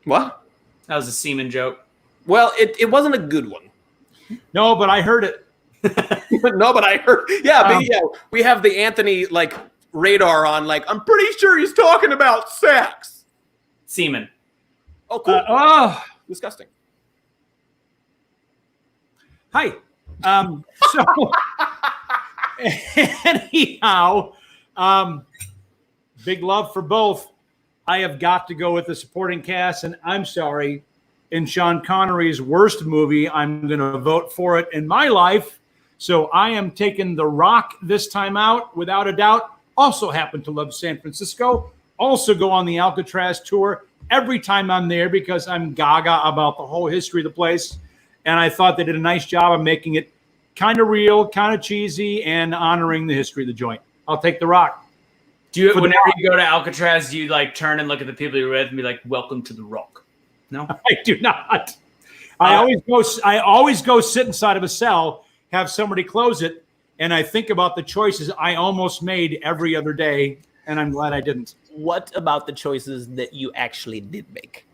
What? That was a semen joke. Well, it wasn't a good one. No, but I heard it. No, but I heard. Yeah, but yeah, we have the Anthony radar on. I'm pretty sure he's talking about sex. Semen. Oh, cool. Disgusting. Hi. So anyhow, big love for both. I have got to go with the supporting cast, and I'm sorry. In Sean Connery's worst movie, I'm going to vote for it in my life. So I am taking The Rock this time out, without a doubt. Also happen to love San Francisco. Also go on the Alcatraz tour every time I'm there because I'm gaga about the whole history of the place. And I thought they did a nice job of making it kind of real, kind of cheesy, and honoring the history of the joint. I'll take The Rock. Do you, whenever you go to Alcatraz, do you like turn and look at the people you're with and be like, "Welcome to the Rock"? No, I do not. I always go sit inside of a cell, have somebody close it, and I think about the choices I almost made every other day, and I'm glad I didn't. What about the choices that you actually did make?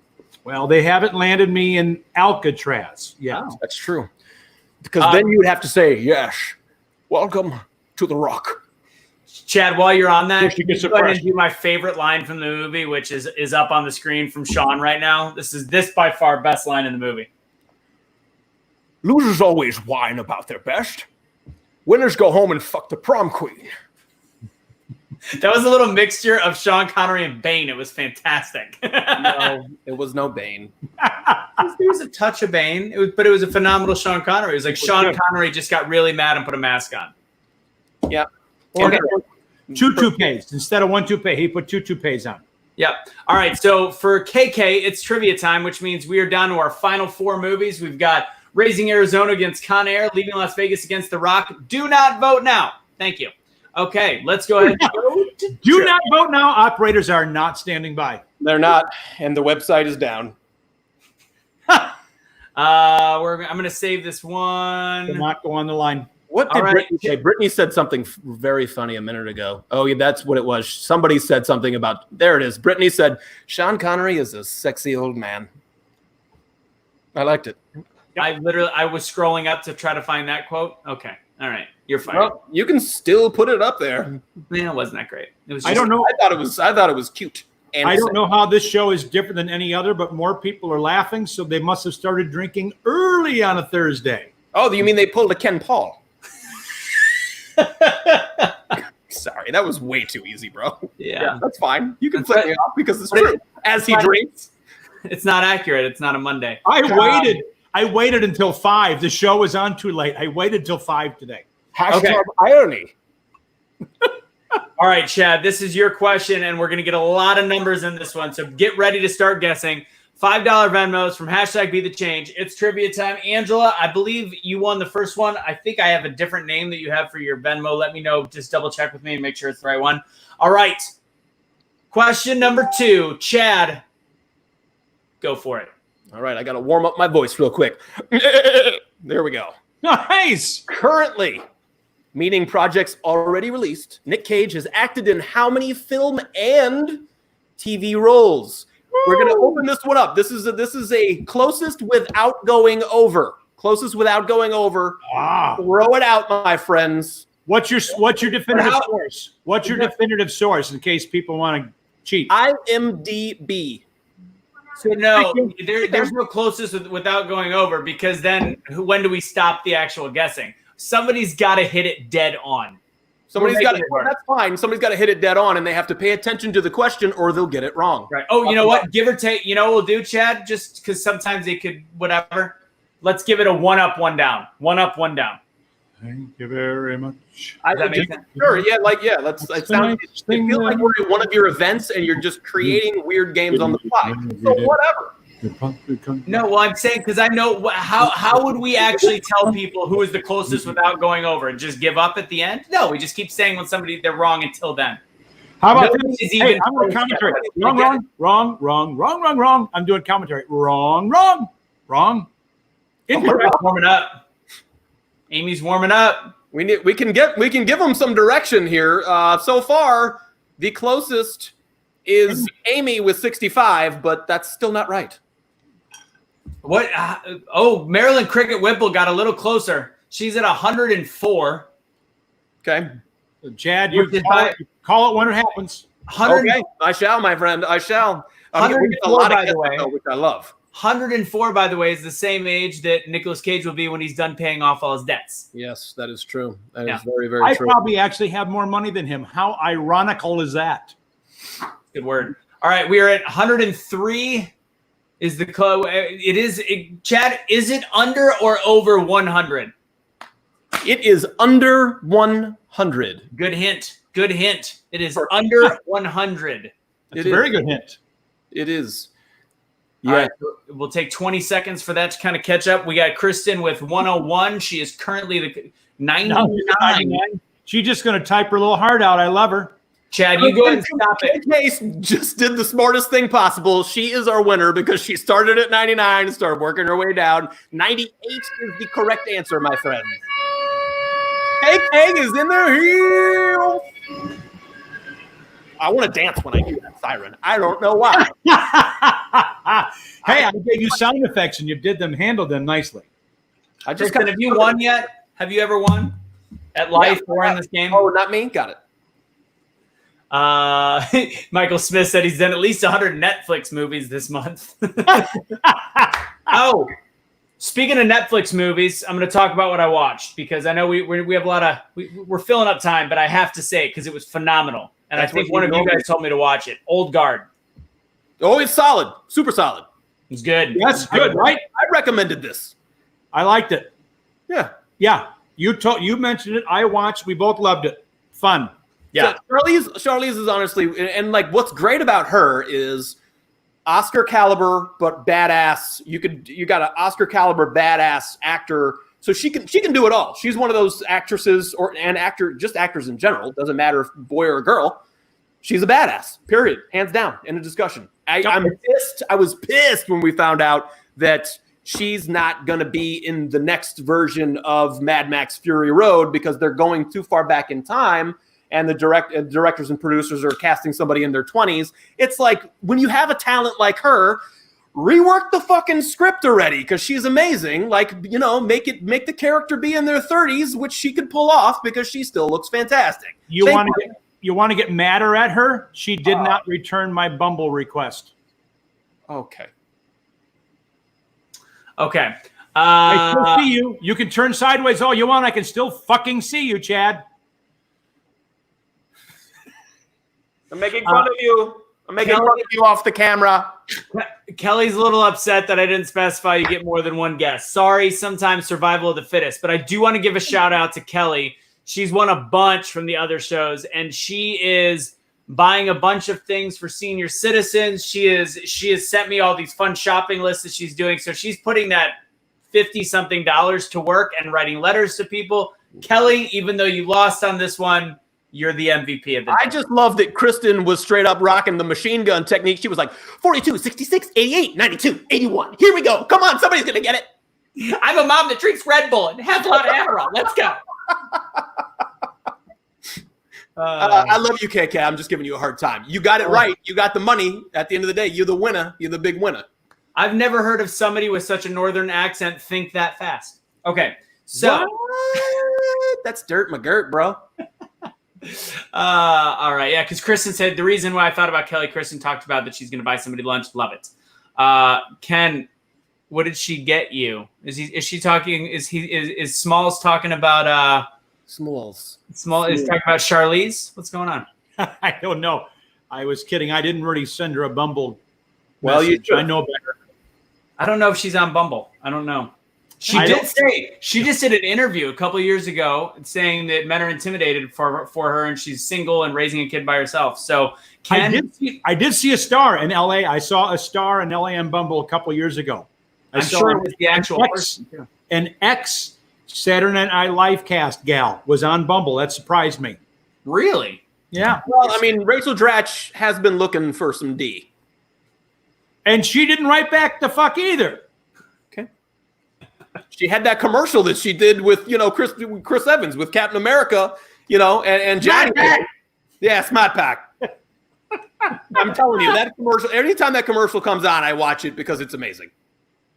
Well, they haven't landed me in Alcatraz yet. Oh, that's true. Because then you would have to say, yes, welcome to the Rock. Chad, while you're on that, you go ahead and do my favorite line from the movie, which is up on the screen from Sean right now. This by far best line in the movie. Losers always whine about their best. Winners go home and fuck the prom queen. That was a little mixture of Sean Connery and Bane. It was fantastic. No, it was no Bane. There was a touch of Bane, but it was a phenomenal Sean Connery. It was like Sean Connery just got really mad and put a mask on. Yeah. Or two toupees. Instead of one toupee, he put two toupees on. Yep. All right. So for KK, it's trivia time, which means we are down to our final 4 movies. We've got Raising Arizona against Con Air, Leaving Las Vegas against The Rock. Do not vote now. Thank you. Okay, let's go ahead. Do not vote now. Operators are not standing by. They're not, and the website is down. I'm going to save this one. Do not go on the line. What did Brittany say? Brittany said something very funny a minute ago. Oh, yeah, that's what it was. Somebody said something about, there it is. Brittany said, Sean Connery is a sexy old man. I liked it. I was scrolling up to try to find that quote. Okay. All right. You're fine. Well, you can still put it up there. Yeah, it wasn't that great. It was. I don't know. I thought it was cute. I don't know how this show is different than any other, but more people are laughing, so they must have started drinking early on a Thursday. Oh, you mean they pulled a Ken Paul? Sorry, that was way too easy, bro. Yeah, that's fine. You can flip me off because it's true. As he drinks. It's not accurate. It's not a Monday. I waited until 5. The show was on too late. I waited till 5 today. Hashtag irony. All right, Chad, this is your question, and we're going to get a lot of numbers in this one, so get ready to start guessing. $5 Venmos from hashtag BetheChange. It's trivia time. Angela, I believe you won the first one. I think I have a different name that you have for your Venmo. Let me know. Just double check with me and make sure it's the right one. All right. Question number 2. Chad, go for it. All right, I got to warm up my voice real quick. There we go. Nice. Currently, meaning projects already released, Nick Cage has acted in how many film and TV roles? We're going to open this one up. This is a closest without going over. Closest without going over. Wow. Throw it out, my friends. What's your definitive source? What's your definitive source in case people want to cheat? IMDb. So no, there's no closest without going over, because then when do we stop the actual guessing? Somebody's got to hit it dead on. Somebody's got to. That's fine. Somebody's got to hit it dead on, and they have to pay attention to the question, or they'll get it wrong. Right. Oh, you know what? Give or take. You know what we'll do, Chad? Just because sometimes they could whatever. Let's give it a 1 up, 1 down. 1 up, 1 down. Thank you very much. Does that make sense? Sure. Yeah. Let's. It feels like we're at one of your events, and you're just creating weird games on the fly. So whatever. No, well, I'm saying because I know how would we actually tell people who is the closest without going over? Just give up at the end? No, we just keep saying when they're wrong until then. How about this? Hey, I'm doing commentary. Wrong. I'm doing commentary. Wrong. Incorrect. Warming up. Amy's warming up. We can give them some direction here. So far, the closest is Amy with 65, but that's still not right. What? Marilyn Cricket Whipple got a little closer. She's at 104. Okay. So Chad, you call it when it happens. Okay, I shall, my friend. I shall. 104, by the way. Which I love. 104, by the way, is the same age that Nicolas Cage will be when he's done paying off all his debts. Yes, that is true. That is very, very true. I probably actually have more money than him. How ironical is that? Good word. All right, we are at 103. Is the club? Chad, is it under or over 100? It is under 100. Good hint. It is under 100. That's a very good hint. It is. Yeah. All right, we'll take 20 seconds for that to kind of catch up. We got Kristen with 101. She is currently the 99. She's just going to type her little heart out. I love her. Chad, you go ahead and stop it. Case just did the smartest thing possible. She is our winner because she started at 99 and started working her way down. 98 is the correct answer, my friends. KK is in their heels. I want to dance when I hear that siren. I don't know why. Hey, I gave you sound effects and you handled them nicely. I just Kristen, have you won yet? Have you ever won at life or in this game? Oh, not me. Got it. Michael Smith said he's done at least 100 Netflix movies this month. Oh, speaking of Netflix movies, I'm going to talk about what I watched because I know we have a lot of we're filling up time, but I have to say it because it was phenomenal, and That's I think one of you guys told me to watch it. Old Guard. Oh, it's solid. Super solid. It was good. That's good, right? I recommended this. I liked it. Yeah. Yeah. You mentioned it. I watched. We both loved it. Fun. Yeah. So Charlize is honestly, and like what's great about her is Oscar caliber, but badass. You got an Oscar caliber badass actor, so she can do it all. She's one of those actresses just actors in general. Doesn't matter if boy or girl. She's a badass. Period. Hands down. In a discussion. I'm pissed. I was pissed when we found out that she's not going to be in the next version of Mad Max Fury Road because they're going too far back in time. And the directors and producers are casting somebody in their 20s. It's like, when you have a talent like her, rework the fucking script already because she's amazing. Like, make the character be in their 30s, which she could pull off because she still looks fantastic. You want to get madder at her? She did not return my Bumble request. Okay. Okay. I still see you. You can turn sideways all you want. I can still fucking see you, Chad. I'm making fun of you. I'm making fun of you off the camera. Kelly's a little upset that I didn't specify you get more than one guest. Sorry, sometimes survival of the fittest. But I do want to give a shout out to Kelly. She's won a bunch from the other shows, and she is buying a bunch of things for senior citizens. She has sent me all these fun shopping lists that she's doing. So she's putting that $50-something to work and writing letters to people. Kelly, even though you lost on this one, you're the MVP of the day. I just love that Kristen was straight up rocking the machine gun technique. She was like, 42, 66, 88, 92, 81. Here we go. Come on, somebody's going to get it. I'm a mom that drinks Red Bull and has a lot of Adderall. Let's go. I love you, KK. I'm just giving you a hard time. You got it right. You got the money. At the end of the day, you're the winner. You're the big winner. I've never heard of somebody with such a northern accent think that fast. Okay, so that's dirt McGirt, bro. All right, yeah, because Kristen said the reason why I thought about Kelly, Kristen talked about that she's going to buy somebody lunch. Love it. Ken, what did she get you? Is she talking? Is Smalls talking about Smalls is talking about Charlize? What's going on? I don't know. I was kidding. I didn't really send her a Bumble. Well, message. I know better. I don't know if she's on Bumble. I don't know. She just did an interview a couple of years ago saying that men are intimidated for her, and she's single and raising a kid by herself. So I did see a star in LA. I saw a star in LA on Bumble a couple of years ago. I'm sure it was the actual person too. An ex Saturday Night Live cast gal was on Bumble. That surprised me. Really? Yeah. Well, I mean, Rachel Dratch has been looking for some D. And she didn't write back the fuck either. She had that commercial that she did with, Chris Evans with Captain America, and Johnny. Yeah, Smart Pack. I'm telling you, that commercial, anytime that commercial comes on, I watch it because it's amazing.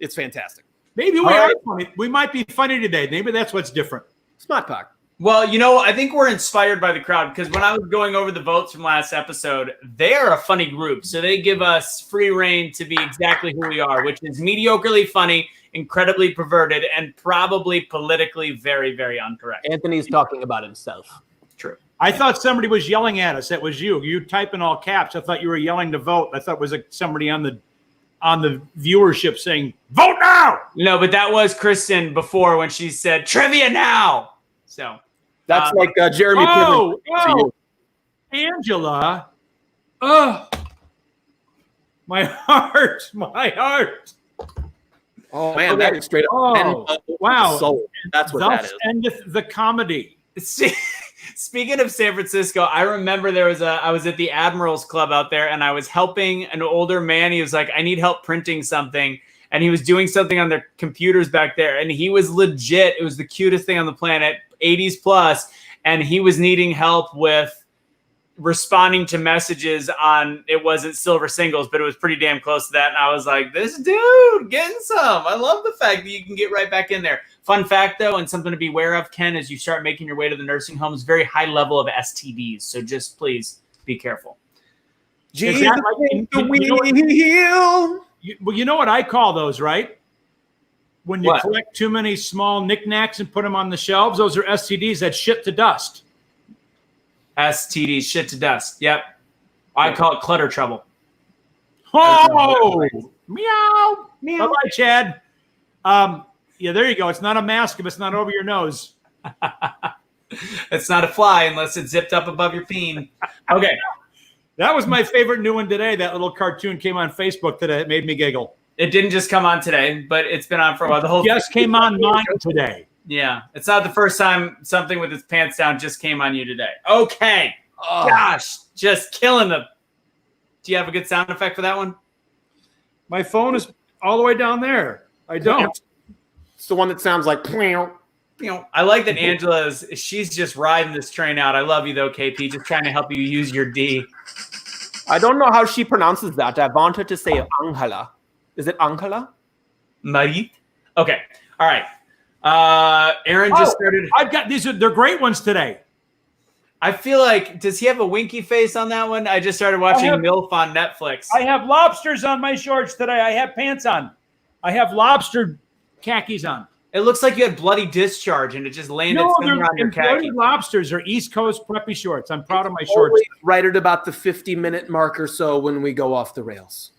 It's fantastic. Maybe we are funny. We might be funny today. Maybe that's what's different. Smart Pack. Well, I think we're inspired by the crowd because when I was going over the votes from last episode, they're a funny group. So they give us free reign to be exactly who we are, which is mediocrely funny, incredibly perverted, and probably politically very, very incorrect. Anthony's talking about himself. True. I thought somebody was yelling at us. That was you. You type in all caps. I thought you were yelling to vote. I thought it was somebody on the viewership saying, vote now. No, but that was Kristen before when she said trivia now. So that's like Jeremy. Angela. Oh, my heart. Oh man, that is straight up. Oh, wow. Soul. That's what that is. Endeth the comedy. See, Speaking of San Francisco, I remember I was at the Admirals Club out there, and I was helping an older man. He was like, I need help printing something. And he was doing something on their computers back there. And he was legit. It was the cutest thing on the planet, 80s plus. And he was needing help with responding to messages on, it wasn't silver singles, but it was pretty damn close to that. And I was like, this dude getting some. I love the fact that you can get right back in there. Fun fact, though, and something to be aware of, Ken, as you start making your way to the nursing homes, very high level of STDs. So just please be careful. Jesus, well, you know what I call those, right? When you What? collect too many small knickknacks and put them on the shelves, those are STDs that shit to dust. STDs, shit to dust. Yep. I call it clutter trouble. Oh, meow, meow. Bye-bye, Chad. Yeah, there you go. It's not a mask if it's not over your nose. It's not a fly unless it's zipped up above your peen. Okay. That was my favorite new one today. That little cartoon came on Facebook today. It made me giggle. It didn't just come on today, but it's been on for a while. The whole just came on mine today. Yeah. It's not the first time something with its pants down just came on you today. Okay. Oh. Gosh, just killing them. Do you have a good sound effect for that one? My phone is all the way down there. I don't. It's the one that sounds like. I like that she's just riding this train out. I love you, though, KP. Just trying to help you use your D. I don't know how she pronounces that. I want her to say Angela. Is it Angela? Marie? Okay. All right. Aaron just started. I've got they're great ones today. I feel like, does he have a winky face on that one? I just started watching MILF on Netflix. I have lobsters on my shorts today. I have pants on. I have lobster khakis on. It looks like you had bloody discharge and it just landed somewhere on your khaki. Lobsters are East Coast preppy shorts. I'm proud of my shorts. Right at about the 50-minute mark or so when we go off the rails.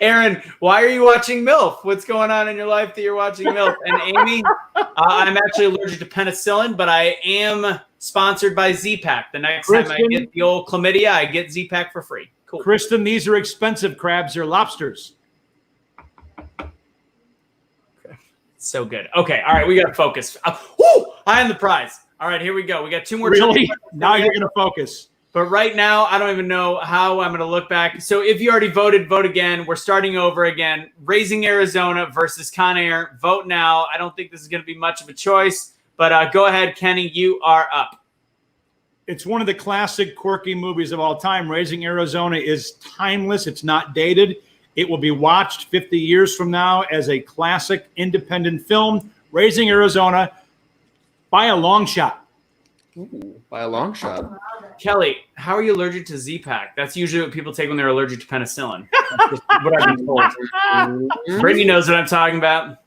Aaron, why are you watching MILF? What's going on in your life that you're watching MILF? And Amy, I'm actually allergic to penicillin, but I am sponsored by Z-Pack. The next time I get the old chlamydia, I get Z-Pack for free. Cool. Kristen, these are expensive crabs. They're lobsters. So good. Okay. All right. We got to focus. Woo! I am the prize. All right. Here we go. We got two more. Really? Now you're going to focus. But right now, I don't even know how I'm going to look back. So if you already voted, vote again. We're starting over again. Raising Arizona versus Con Air. Vote now. I don't think this is going to be much of a choice. But go ahead, Kenny. You are up. It's one of the classic, quirky movies of all time. Raising Arizona is timeless. It's not dated. It will be watched 50 years from now as a classic independent film. Raising Arizona by a long shot. Ooh, by a long shot. Kelly, how are you allergic to Z-Pack? That's usually what people take when they're allergic to penicillin. That's just what I've been told. Brittany knows what I'm talking about.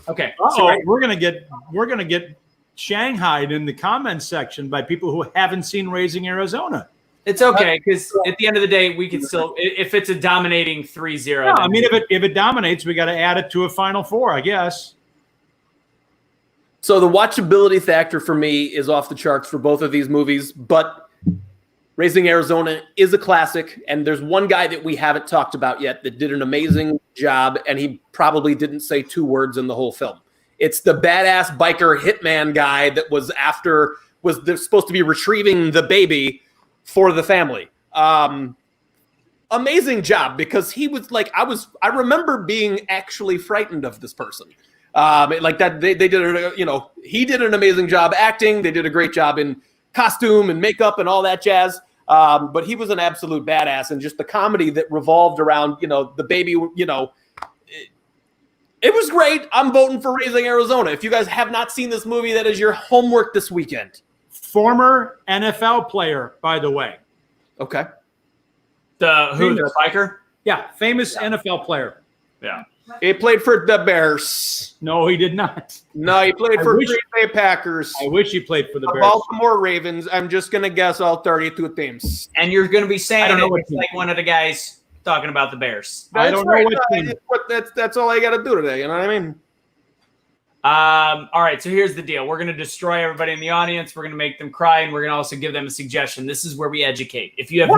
Okay. So we're gonna get shanghaied in the comments section by people who haven't seen Raising Arizona. It's okay, because at the end of the day, we can still, if it's a dominating 3-0. Yeah, I mean, if it dominates, we got to add it to a Final Four, I guess. So the watchability factor for me is off the charts for both of these movies, but Raising Arizona is a classic, and there's one guy that we haven't talked about yet that did an amazing job, and he probably didn't say 2 words in the whole film. It's the badass biker hitman guy that was supposed to be retrieving the baby for the family. Amazing job, because he was like, I remember being actually frightened of this person. Like that, they did, he did an amazing job acting. They did a great job in costume and makeup and all that jazz. But he was an absolute badass, and just the comedy that revolved around, the baby, it was great. I'm voting for Raising Arizona. If you guys have not seen this movie, that is your homework this weekend. Former NFL player, by the way. Okay. The biker? Yeah, famous NFL player. Yeah. He played for the Bears. No, he did not. No, he played for Green Bay Packers. I wish he played for the Bears. Baltimore Ravens. I'm just going to guess all 32 teams. And you're going to be saying it's like one of the guys talking about the Bears. I don't know what team. That's all I got to do today. You know what I mean? All right, so here's the deal. We're going to destroy everybody in the audience. We're going to make them cry, and we're going to also give them a suggestion. This is where we educate. If you have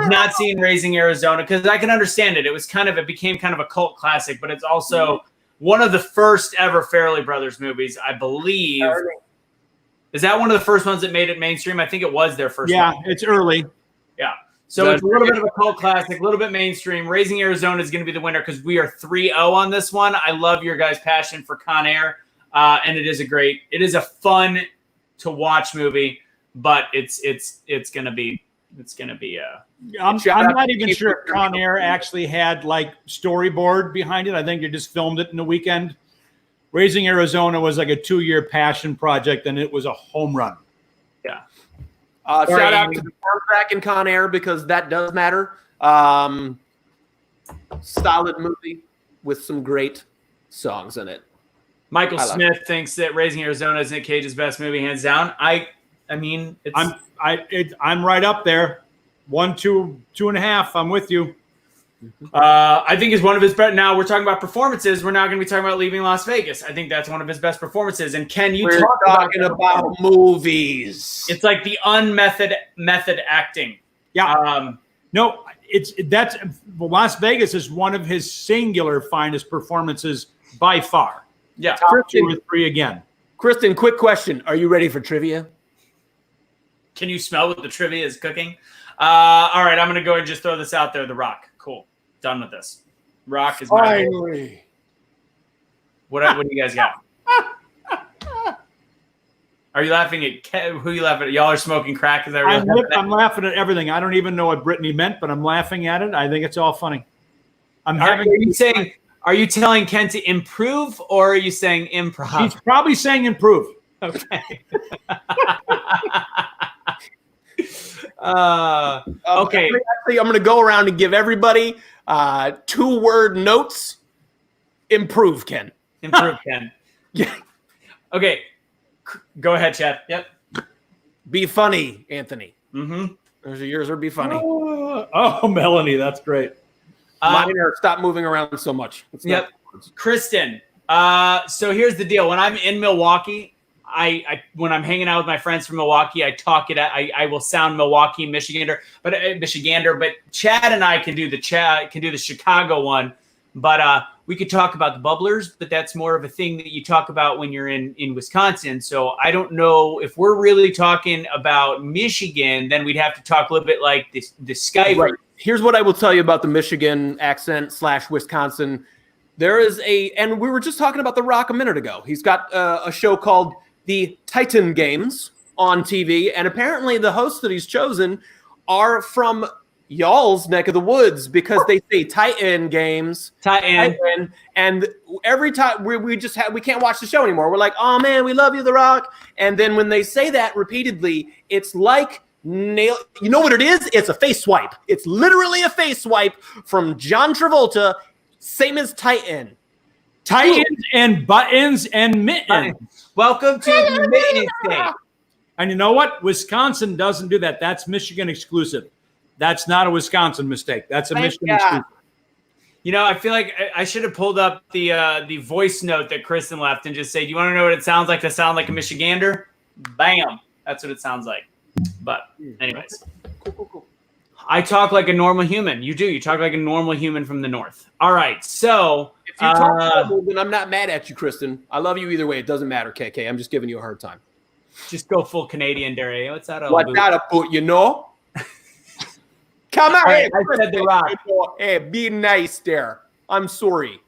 not seen Raising Arizona, because I can understand it. It became kind of a cult classic, but it's also one of the first ever Farrelly Brothers movies, I believe. Is that one of the first ones that made it mainstream? I think it was their first one. Yeah, it's early. Yeah. So it's a little bit of a cult classic, a little bit mainstream. Raising Arizona is going to be the winner because we are 3-0 on this one. I love your guys' passion for Con Air, and it is a fun to watch movie, but it's going to be I'm not even sure if Con Air actually had like storyboard behind it. I think they just filmed it in the weekend. Raising Arizona was like a 2-year passion project, and it was a home run. Yeah. Shout out to the soundtrack in Con Air because that does matter. Solid movie with some great songs in it. Michael Smith thinks that Raising Arizona is Nick Cage's best movie, hands down. I mean, I'm right up there. 1, 2, 2.5. I'm with you. I think is one of his best. Now we're talking about performances. We're not going to be talking about Leaving Las Vegas. I think that's one of his best performances. And Ken, we're talking about movies. It's like the method acting. Yeah. No, that's Las Vegas is one of his singular finest performances by far. Yeah. Top 2 or 3 again. Kristen, quick question: are you ready for trivia? Can you smell what the trivia is cooking? All right, I'm going to go and just throw this out there. The Rock. Cool. Done with this. Rock is finally. What do you guys got? Are you laughing at who? You laughing at? Y'all are smoking crack. Is that real? I'm laughing at everything. I don't even know what Brittany meant, but I'm laughing at it. I think it's all funny. Are you telling Ken to improve, or are you saying improv? He's probably saying improve. Okay. Okay. Actually, I'm going to go around and give everybody 2-word notes. Improve, Ken. Improve, Ken. Yeah. Okay. Go ahead, Chad. Yep. Be funny, Anthony. Mm-hmm. Yours are be funny. Oh, Melanie, that's great. Mine are stop moving around so much. Yep. Kristen. So here's the deal. When I'm in Milwaukee, when I'm hanging out with my friends from Milwaukee, I will sound Milwaukee, Michigander, but Chad and I can do the Chicago one, but we could talk about the bubblers, but that's more of a thing that you talk about when you're in Wisconsin. So I don't know if we're really talking about Michigan, then we'd have to talk a little bit like the Skyver. Right. Here's what I will tell you about the Michigan accent / Wisconsin. There is and we were just talking about The Rock a minute ago. He's got a show called The Titan Games on TV, and apparently the hosts that he's chosen are from y'all's neck of the woods because they say Titan Games, Titan, and every time we can't watch the show anymore. We're like, oh man, we love you, The Rock, and then when they say that repeatedly, it's like nail. You know what it is? It's a face swipe. It's literally a face swipe from John Travolta, same as Titan. Titans and buttons and mittens. Welcome to the Mittens State. And you know what? Wisconsin doesn't do that. That's Michigan exclusive. That's not a Wisconsin mistake. That's a Michigan exclusive. You know, I feel like I should have pulled up the voice note that Kristen left and just say, do you want to know what it sounds like to sound like a Michigander? Bam. That's what it sounds like. But anyways. Cool. I talk like a normal human. You do. You talk like a normal human from the north. All right. So if you talk normal, then I'm not mad at you, Kristen. I love you either way. It doesn't matter, KK. I'm just giving you a hard time. Just go full Canadian there. What's that? What's that about, you know? Come on. Right, I said The Rock. Hey, be nice there. I'm sorry.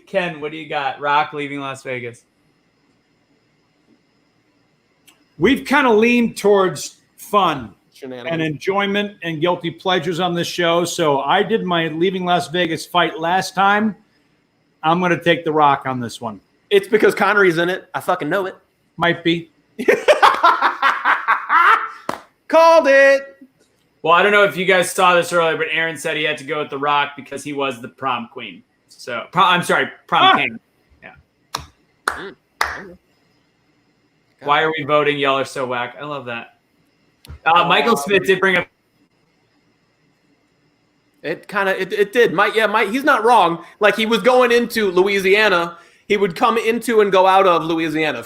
Ken, what do you got? Rock leaving Las Vegas. We've kind of leaned towards fun Shenanigans. And enjoyment and guilty pleasures on this show. So I did my Leaving Las Vegas fight last time. I'm going to take The Rock on this one. It's because Connery's in it. I fucking know it. Might be. Called it. Well, I don't know if you guys saw this earlier, but Aaron said he had to go with The Rock because he was the prom queen. So, prom king. Yeah. Why are we voting? Y'all are so whack. I love that. Michael Smith did bring up. It did. He's not wrong. Like he was going into Louisiana. He would come into and go out of Louisiana.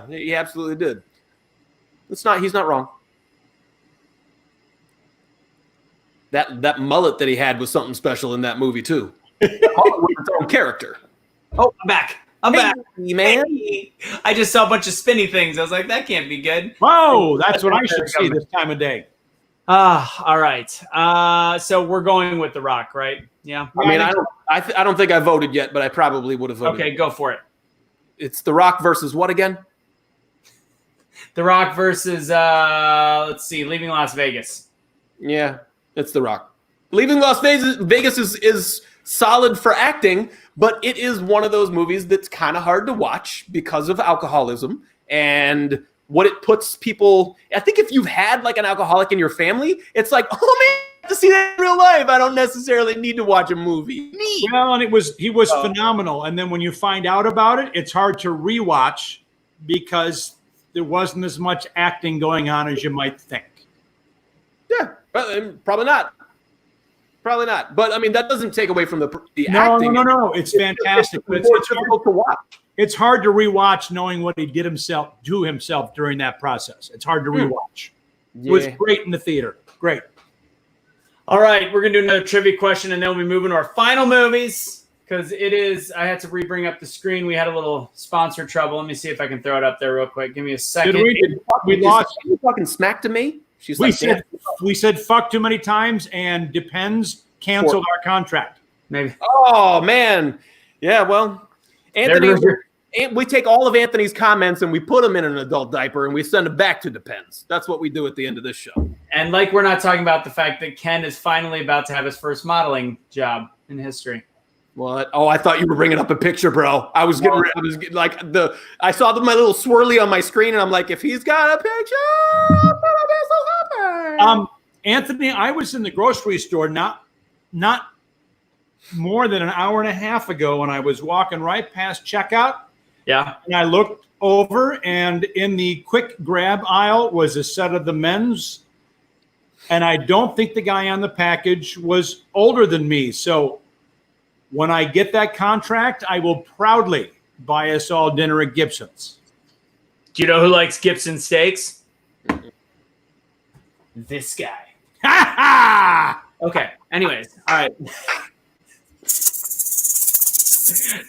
He absolutely did. He's not wrong. That mullet that he had was something special in that movie too. With its own character. Oh, I'm back. I'm back. Man. Hey. I just saw a bunch of spinny things. I was like, that can't be good. Whoa, that's what I should see this time of day. All right. So we're going with The Rock, right? Yeah. I mean, I don't think I voted yet, but I probably would have voted. Okay, go for it. It's The Rock versus what again? The Rock versus let's see, Leaving Las Vegas. Yeah, it's The Rock. Leaving Las Vegas is solid for acting, but it is one of those movies that's kind of hard to watch because of alcoholism and what it puts people. I think if you've had like an alcoholic in your family, it's like, oh man, I have to see that in real life. I don't necessarily need to watch a movie. Neat. Well, and he was phenomenal. And then when you find out about it, it's hard to rewatch because there wasn't as much acting going on as you might think. Yeah, probably not. Probably not. But I mean, that doesn't take away from the No, acting. no. It's fantastic. It's difficult to watch. It's hard to rewatch knowing what he did himself during that process. It's hard to rewatch. Yeah. It was great in the theater. Great. All right, we're going to do another trivia question, and then we'll be moving to our final movies because I had to re-bring up the screen. We had a little sponsor trouble. Let me see if I can throw it up there real quick. Give me a second. We lost. You fucking smacked to me? We said fuck too many times, and Depends canceled our contract. Maybe. Oh, man. Yeah, well, Anthony, we take all of Anthony's comments and we put them in an adult diaper and we send them back to Depends. That's what we do at the end of this show. And like we're not talking about the fact that Ken is finally about to have his first modeling job in history. What? Oh, I thought you were bringing up a picture, bro. I saw my little swirly on my screen and I'm like, if he's got a picture, I'm gonna be so happy. Anthony, I was in the grocery store not more than an hour and a half ago, and I was walking right past checkout. Yeah. And I looked over, and in the quick grab aisle was a set of the men's. And I don't think the guy on the package was older than me. So when I get that contract, I will proudly buy us all dinner at Gibson's. Do you know who likes Gibson steaks? This guy. Ha ha! Okay. Anyways, all right.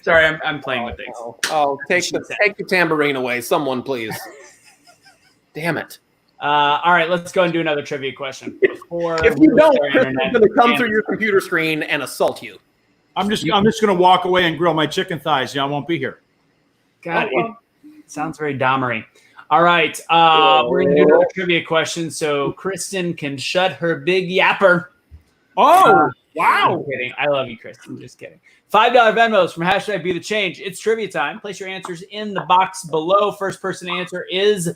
Sorry, I'm playing with things. Oh, take the tambourine away, someone, please. Damn it! All right, let's go and do another trivia question. If you don't, Kristen's going to come through your computer screen and assault you. I'm just going to walk away and grill my chicken thighs. Yeah, I won't be here. God, it sounds very Dahmery. All right, we're going to do another trivia question so Kristen can shut her big yapper. Oh, wow. I'm kidding. I love you, Kristen. Just kidding. $5 Venmos from #BeTheChange. It's trivia time. Place your answers in the box below. First person to answer is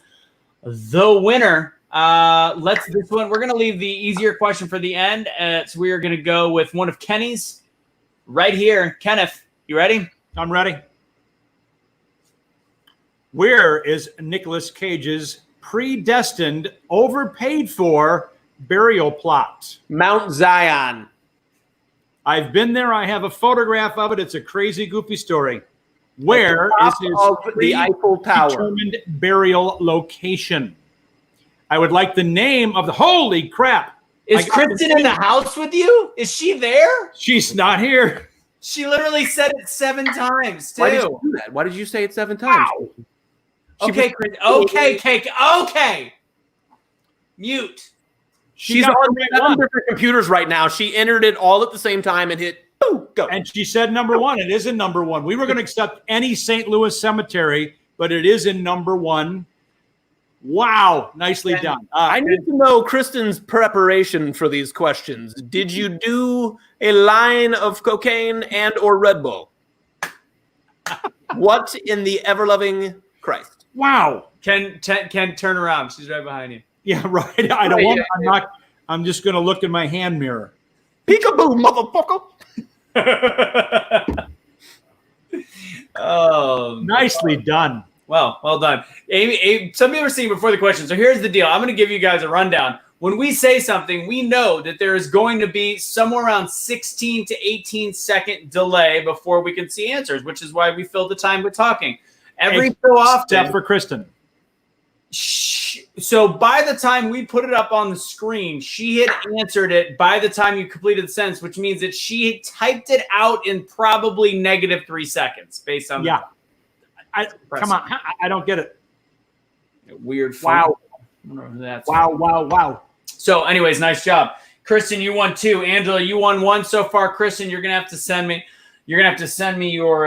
the winner. This one. We're going to leave the easier question for the end. So we are going to go with one of Kenny's right here. Kenneth, you ready? I'm ready. Where is Nicolas Cage's predestined, overpaid for burial plot? Mount Zion. I've been there. I have a photograph of it. It's a crazy, goofy story. Where is his the Eiffel Tower determined burial location? I would like the name of the. Holy crap! Is Kristen in the house with you? Is she there? She's not here. She literally said it 7 times too. Why did you do that? Why did you say it 7 times? Wow. Okay, okay. Mute. She's on 7 different computers right now. She entered it all at the same time and hit boom, go. And she said number 1. It is in number 1. We were going to accept any St. Louis cemetery, but it is in number 1. Wow. Nicely done. I need to know Kristen's preparation for these questions. Did you do a line of cocaine and or Red Bull? What in the ever-loving Christ? Wow. Ken, turn around. She's right behind you. Yeah, right. I don't want. I'm not. I'm just going to look in my hand mirror. Peekaboo, motherfucker! Oh, nicely done. Well done. Amy, some people were saying before the question. So here's the deal. I'm going to give you guys a rundown. When we say something, we know that there is going to be somewhere around 16 to 18 second delay before we can see answers, which is why we fill the time with talking. Every so often, except for Kristen. So by the time we put it up on the screen, she had answered it by the time you completed the sentence, which means that she typed it out in probably -3 seconds based on come on. I don't get it. Weird. Wow. That's Wow. So anyways, nice job. Kristen, you won 2. Angela, you won 1 so far. Kristen, you're going to have to send me your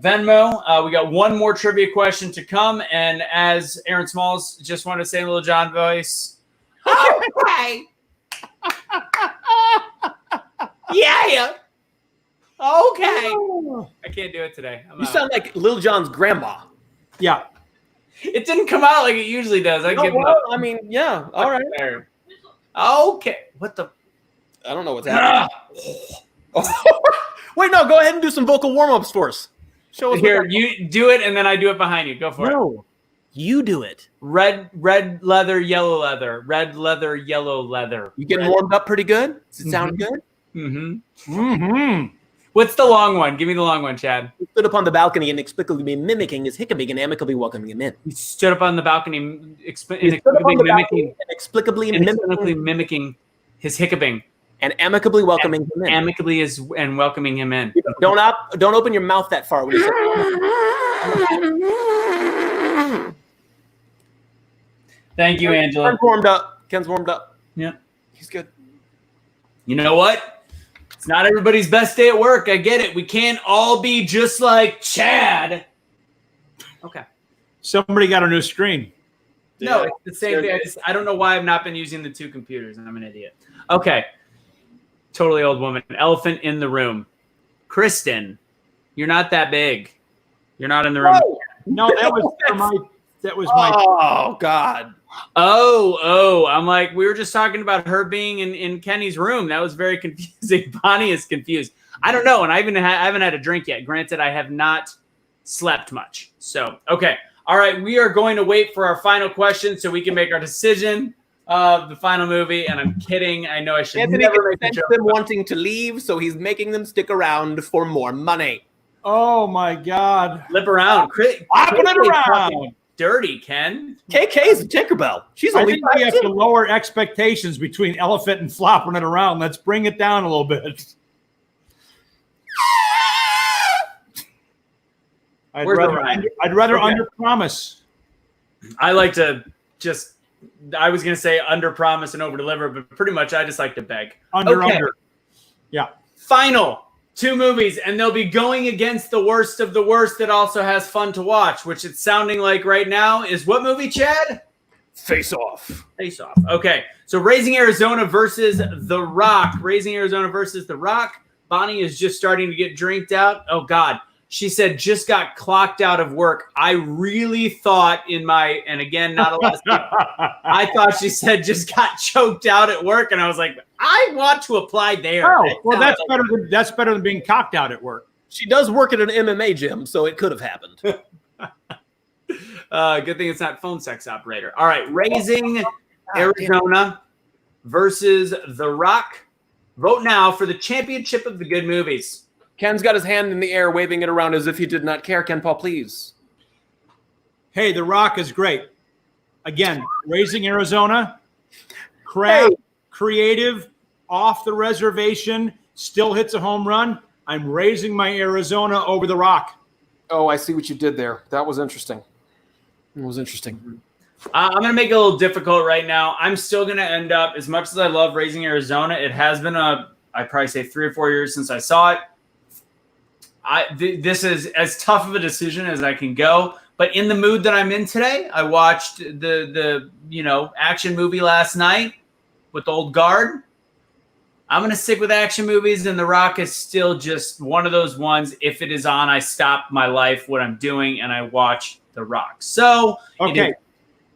Venmo. We got one more trivia question to come. And as Aaron Smalls just wanted to say in Little John voice, okay. Yeah. Okay. I can't do it today. You sound like Lil Jon's grandma. Yeah. It didn't come out like it usually does. I give up. I mean, yeah. All right. Okay. What the? I don't know what's happening. Wait, no. Go ahead and do some vocal warm-ups for us. Show us. Here, you do it, and then I do it behind you. Go for it. No, you do it. Red leather, yellow leather. Red leather, yellow leather. You getting warmed up pretty good? Does it sound good? What's the long one? Give me the long one, Chad. He stood up on the balcony and inexplicably mimicking his hiccuping and amicably welcoming him in. He stood up on the balcony inexplicably mimicking his hiccuping. And amicably welcoming him in. Amicably and welcoming him in. Don't open your mouth that far when you say Thank you, Angela. Ken's warmed up. Yeah. He's good. You know what? It's not everybody's best day at work. I get it. We can't all be just like Chad. Okay. Somebody got a new screen. No, it's the same thing. I don't know why I've not been using the 2 computers, and I'm an idiot. Okay. Totally old woman. Elephant in the room. Kristen, you're not that big. You're not in the room. No, that was my. Oh God. Oh, I'm like, we were just talking about her being in Kenny's room. That was very confusing. Bonnie is confused. I don't know. And I haven't had a drink yet. Granted, I have not slept much. So, okay. All right. We are going to wait for our final question so we can make our decision of the final movie. And I'm kidding. I know I should never make them wanting to leave, so he's making them stick around for more money. Oh my God. Flip around. Flopping it around. Dirty, Ken. KK's a Tinkerbell. She's only. I think we have to lower expectations between elephant and flopping it around. Let's bring it down a little bit. I'd rather under promise. I like to just. I was going to say under promise and over deliver, but pretty much I just like to beg. Under. Yeah. Final 2 movies, and they'll be going against the worst of the worst that also has fun to watch, which it's sounding like right now is what movie, Chad? Face Off. Face Off. Okay. So Raising Arizona versus The Rock. Raising Arizona versus The Rock. Bonnie is just starting to get drinked out. Oh, God. She said, just got clocked out of work. I really thought and again, not a lot of stuff. I thought she said just got choked out at work. And I was like, I want to apply there. Oh, well, that's better than being cocked out at work. She does work at an MMA gym, so it could have happened. Good thing it's not phone sex operator. All right. Raising Arizona versus The Rock. Vote now for the championship of the good movies. Ken's got his hand in the air, waving it around as if he did not care. Ken Paul, please. Hey, The Rock is great. Again, Raising Arizona, creative, off the reservation, still hits a home run. I'm raising my Arizona over The Rock. Oh, I see what you did there. That was interesting. It was interesting. I'm going to make it a little difficult right now. I'm still going to end up, as much as I love Raising Arizona, it has been I'd probably say 3 or 4 years since I saw it. This is as tough of a decision as I can go. But in the mood that I'm in today, I watched the action movie last night with Old Guard. I'm going to stick with action movies, and The Rock is still just one of those ones. If it is on, I stop my life, what I'm doing, and I watch The Rock. So, okay.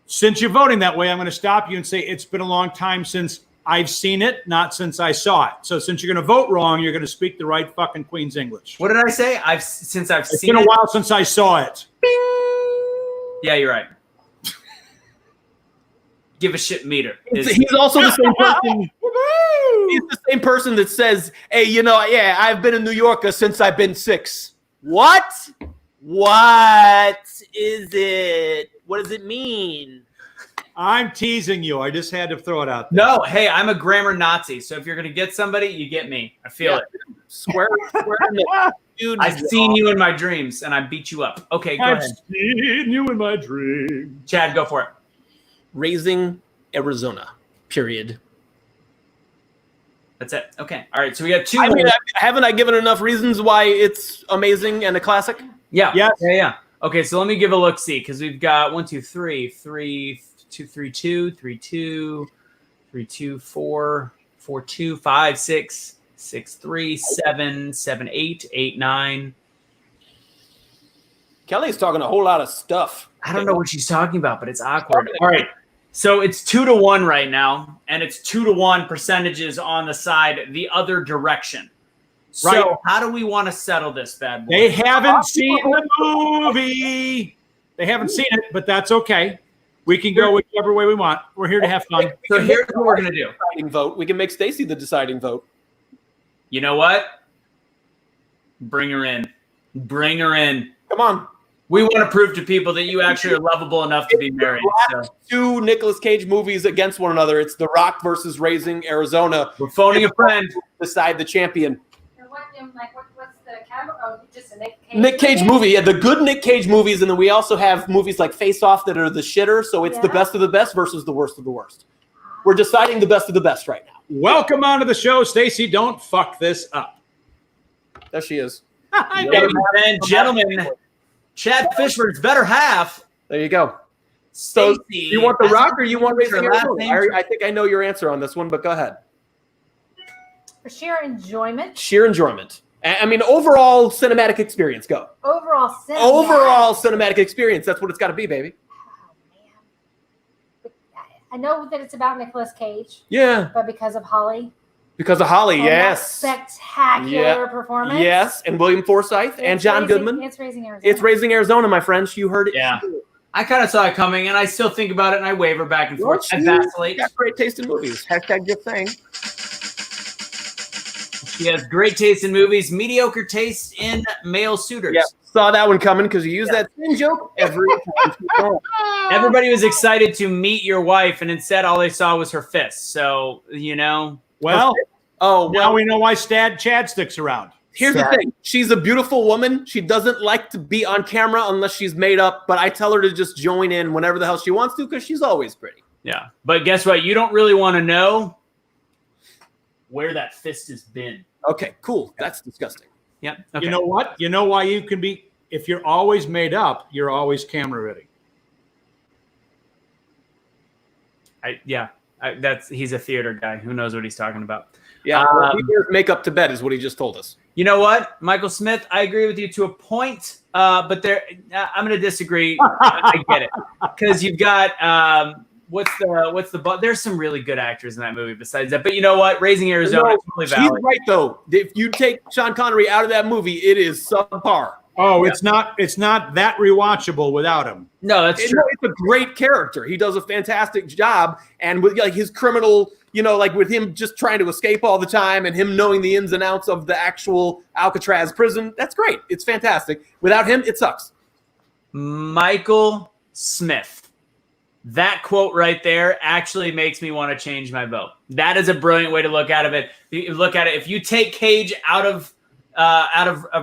Since you're voting that way, I'm going to stop you and say it's been a long time since I've seen it, not since I saw it. So since you're going to vote wrong, you're going to speak the right fucking Queen's English. What did I say? It's seen it. A while since I saw it. Bing! Yeah, you're right. Give a shit meter. He's also the same person. He's the same person that says, hey, I've been a New Yorker since I've been 6. What? What is it? What does it mean? I'm teasing you. I just had to throw it out there. No, hey, I'm a grammar Nazi. So if you're going to get somebody, you get me. I feel it. Square in the dude. I've seen you in my dreams, and I beat you up. Okay, go I've ahead. seen you in my dream. Chad, go for it. Raising Arizona. Period. That's it. Okay. All right. So we got two. I mean, haven't I given enough reasons why it's amazing and a classic? Yeah. Yes. Yeah. Okay. So let me give a look. See, because we've got 1, 2, 3, 3, 2, 3, 2, 3, 2, 3, 2, 4, 4, 2, 5, 6, 6, 3, 7, 7, 8, 8, 9. Kelly's talking a whole lot of stuff. I don't know what she's talking about, but it's awkward. All right. So it's 2-1 right now, and it's 2-1 percentages on the side the other direction. Right. So how do we want to settle this bad boy? They haven't seen the movie. They haven't seen it, but that's okay. We can go whichever way we want. We're here to have fun. So here's what we're going to do. Deciding vote. We can make Stacy the deciding vote. You know what? Bring her in. Bring her in. Come on. We want to prove to people that you actually are lovable enough to be married. So Two Nicolas Cage movies against one another. It's The Rock versus Raising Arizona. we're phoning a friend. Decide the champion. What's the category? Oh, just a Nick Cage. Nick Cage movie. Yeah, the good Nick Cage movies, and then we also have movies like Face Off that are the shitter. So it's the Yeah. best of the best versus the worst of the worst. We're deciding the best of the best right now. Welcome onto the show, Stacy. Don't fuck this up. There she is. Ladies and gentlemen, Chad Fishburne's better half. There you go. So Stacy, you want The has Rock or you want Raising her last Arizona? name? I think I know your answer on this one, but go ahead. For sheer enjoyment. Sheer enjoyment. I mean, overall cinematic experience. Go. Overall cinema. Overall cinematic experience. That's what it's got to be, baby. Oh, man. But I know that it's about Nicolas Cage, Yeah. but because of Holly. Because of Holly, and that yes. spectacular performance. Yes, and William Forsythe and It's John Raising- Goodman. It's Raising Arizona. It's Raising Arizona, my friends. You heard it. Yeah. I kind of saw it coming, and I still think about it, and I waver back and forth. I vacillate. Got great taste in movies. Hashtag good thing. She has great taste in movies, mediocre taste in male suitors. Yeah, saw that one coming because you use that same joke every time. Everybody was excited to meet your wife, and instead all they saw was her fists. So, you know. Well, Oh, now well, we know why Chad sticks around. here's the thing. She's a beautiful woman. She doesn't like to be on camera unless she's made up, but I tell her to just join in whenever the hell she wants to because she's always pretty. Yeah. But guess what? You don't really want to know where that fist has been. Okay, cool. That's disgusting. Yeah. Okay. You know what? You know why you can be, if you're always made up, you're always camera ready. He's a theater guy. Who knows what he's talking about? Yeah, he wears makeup to bed is what he just told us. You know what, Michael Smith? I agree with you to a point, but I'm going to disagree. I get it because you've got there's some really good actors in that movie besides that. But you know what? Raising Arizona is totally She's valid. right though. If you take Sean Connery out of that movie, it is subpar. Oh, it's not that rewatchable without him. No, that's true. It's a great character. He does a fantastic job, and with like his criminal, like with him just trying to escape all the time, and him knowing the ins and outs of the actual Alcatraz prison. That's great. It's fantastic. Without him, it sucks. Michael Smith. That quote right there actually makes me want to change my vote. That is a brilliant way to look at it. If you take Cage out of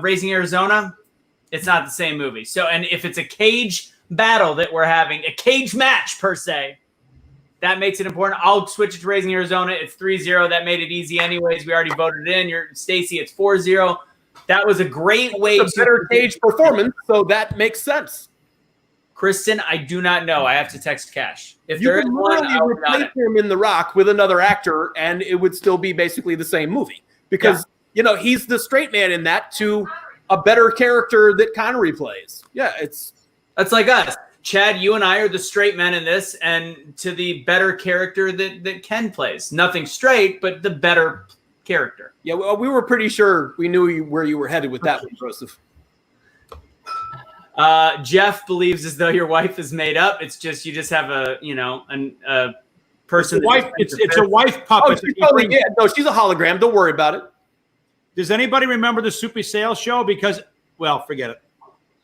Raising Arizona, it's not the same movie. So, and if it's a cage battle that we're having, a cage match per se, that makes it important. I'll switch it to Raising Arizona. It's 3-0. That made it easy anyways. We already voted it in. Stacy, it's 4-0. That was a great way It's a better Cage performance, so that makes sense. Kristen, I do not know. I have to text Cash. If You there is can one, literally I'll be on replace it. him in The Rock with another actor, and it would still be basically the same movie because he's the straight man in that to a better character that Connery plays. Yeah, That's like us. Chad, you and I are the straight men in this, and to the better character that Ken plays. Nothing straight, but the better character. Yeah, well, we were pretty sure we knew where you were headed with that one, Joseph. Jeff believes as though your wife is made up. It's just you just have a person. It's a wife Oh, puppet. she's a hologram. Don't worry about it. Does anybody remember the Soupy Sales show? Because, well, forget it.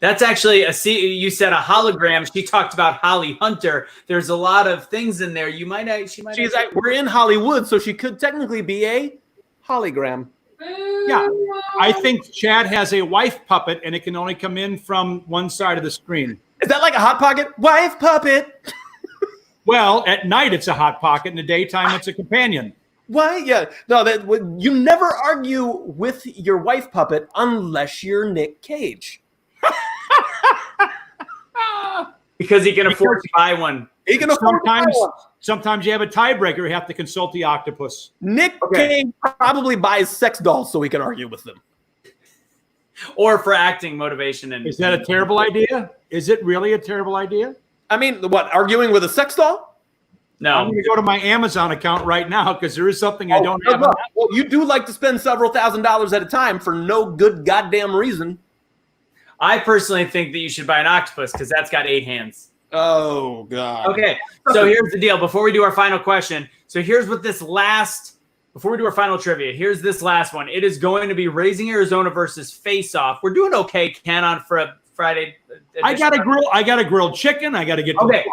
That's actually you said a hologram. She talked about Holly Hunter. There's a lot of things in there. We're in Hollywood, so she could technically be a hologram. Yeah, I think Chad has a wife puppet, and it can only come in from one side of the screen. Is that like a Hot Pocket? Wife puppet. Well, at night it's a hot pocket. In the daytime, it's a companion. Why? Yeah. No, you never argue with your wife puppet unless you're Nick Cage. Because he can afford to buy one. He can afford to buy one. Sometimes you have a tiebreaker. You have to consult the octopus. Nick Cage probably buys sex dolls so he can argue with them. Or for acting motivation. Is that a terrible idea? Is it really a terrible idea? I mean, what, arguing with a sex doll? No. I'm going to go to my Amazon account right now because there is something I don't have. Well, you do like to spend several $1,000s at a time for no good goddamn reason. I personally think that you should buy an octopus because that's got 8 hands. Oh, God. Okay, so here's the deal. Before we do our final question, before we do our final trivia, here's this last one. It is going to be Raising Arizona versus Face Off. We're doing okay, Ken, for a Friday. I got a grilled chicken. I got to get. Okay,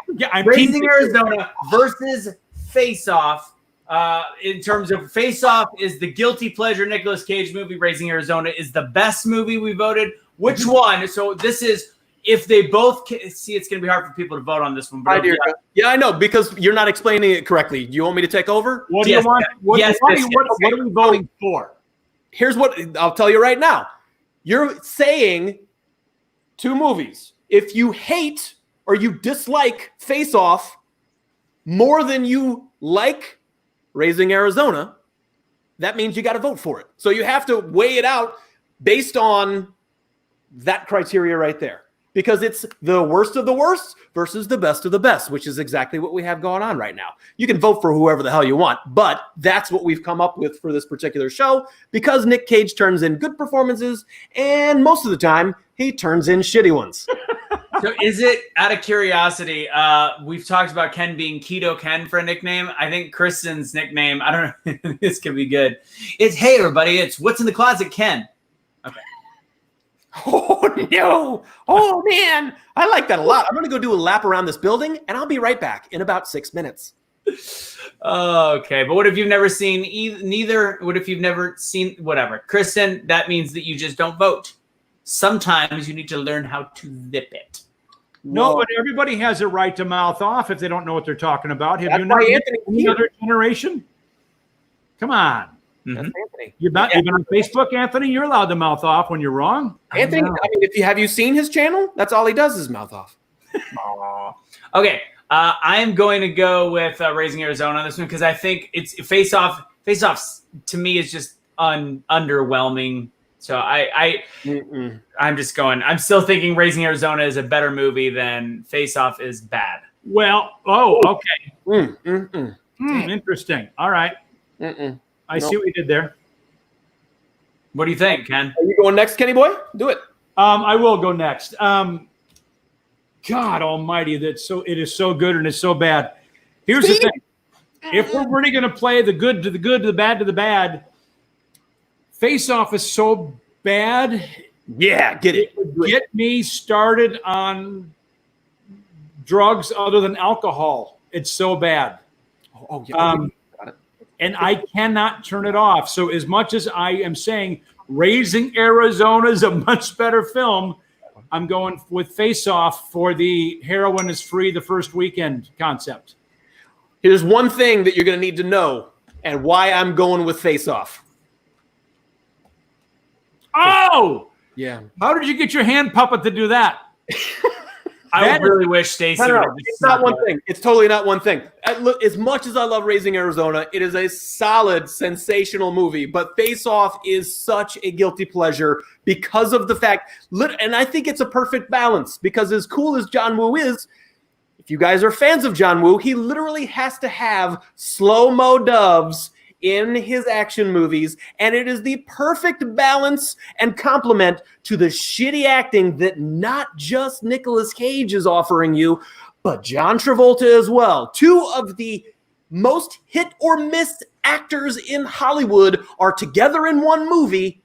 Raising Arizona versus Face Off. In terms of Face Off is the guilty pleasure Nicolas Cage movie. Raising Arizona is the best movie we voted. Which one? So this is if they both see. It's going to be hard for people to vote on this one. But yeah, I know because you're not explaining it correctly. Do you want me to take over? What do you want? What are we voting for? Here's what I'll tell you right now. You're saying 2 movies. If you hate or you dislike Face Off more than you like Raising Arizona, that means you got to vote for it. So you have to weigh it out based on that criteria right there. Because it's the worst of the worst versus the best of the best, which is exactly what we have going on right now. You can vote for whoever the hell you want, but that's what we've come up with for this particular show because Nick Cage turns in good performances, and most of the time, he turns in shitty ones. So is it, out of curiosity, we've talked about Ken being Keto Ken for a nickname. I think Kristen's nickname, I don't know, this could be good. It's, hey, everybody, it's What's in the Closet Ken. Okay. Oh, no. Oh, man. I like that a lot. I'm going to go do a lap around this building, and I'll be right back in about 6 minutes. Okay, but what if you've never seen neither? What if you've never seen whatever? Kristen, that means that you just don't vote. Sometimes you need to learn how to zip it. No, but everybody has a right to mouth off if they don't know what they're talking about. Have you not any other generation? Come on. Mm-hmm. That's Anthony. You've been on Facebook, Anthony? You're allowed to mouth off when you're wrong. Anthony, I mean, have you seen his channel? That's all he does is mouth off. Okay, I'm going to go with Raising Arizona on this one because I think it's Face Off. Face Off to me is just underwhelming. So I'm just going. I'm still thinking Raising Arizona is a better movie than Face Off is bad. Well, okay. Interesting. All right. I see what you did there. What do you think, Ken? Are you going next, Kenny boy? Do it. I will go next. God Almighty, it is so good and it's so bad. Here's the thing: if we're really going to play the good to the good, to the bad to the bad, Face Off is so bad. Yeah, get it. Get me started on drugs other than alcohol. It's so bad. Oh yeah. And I cannot turn it off. So as much as I am saying Raising Arizona is a much better film, I'm going with Face Off for the heroin is free the first weekend concept. Here's one thing that you're going to need to know and why I'm going with Face Off. Oh! Yeah. How did you get your hand puppet to do that? I really wish Stacey would. It's not one thing. It's totally not one thing. Look, as much as I love Raising Arizona, it is a solid, sensational movie. But Face Off is such a guilty pleasure because of the fact, and I think it's a perfect balance because as cool as John Woo is, if you guys are fans of John Woo, he literally has to have slow-mo doves in his action movies, and it is the perfect balance and complement to the shitty acting that not just Nicolas Cage is offering you, but John Travolta as well. 2 of the most hit or miss actors in Hollywood are together in one movie,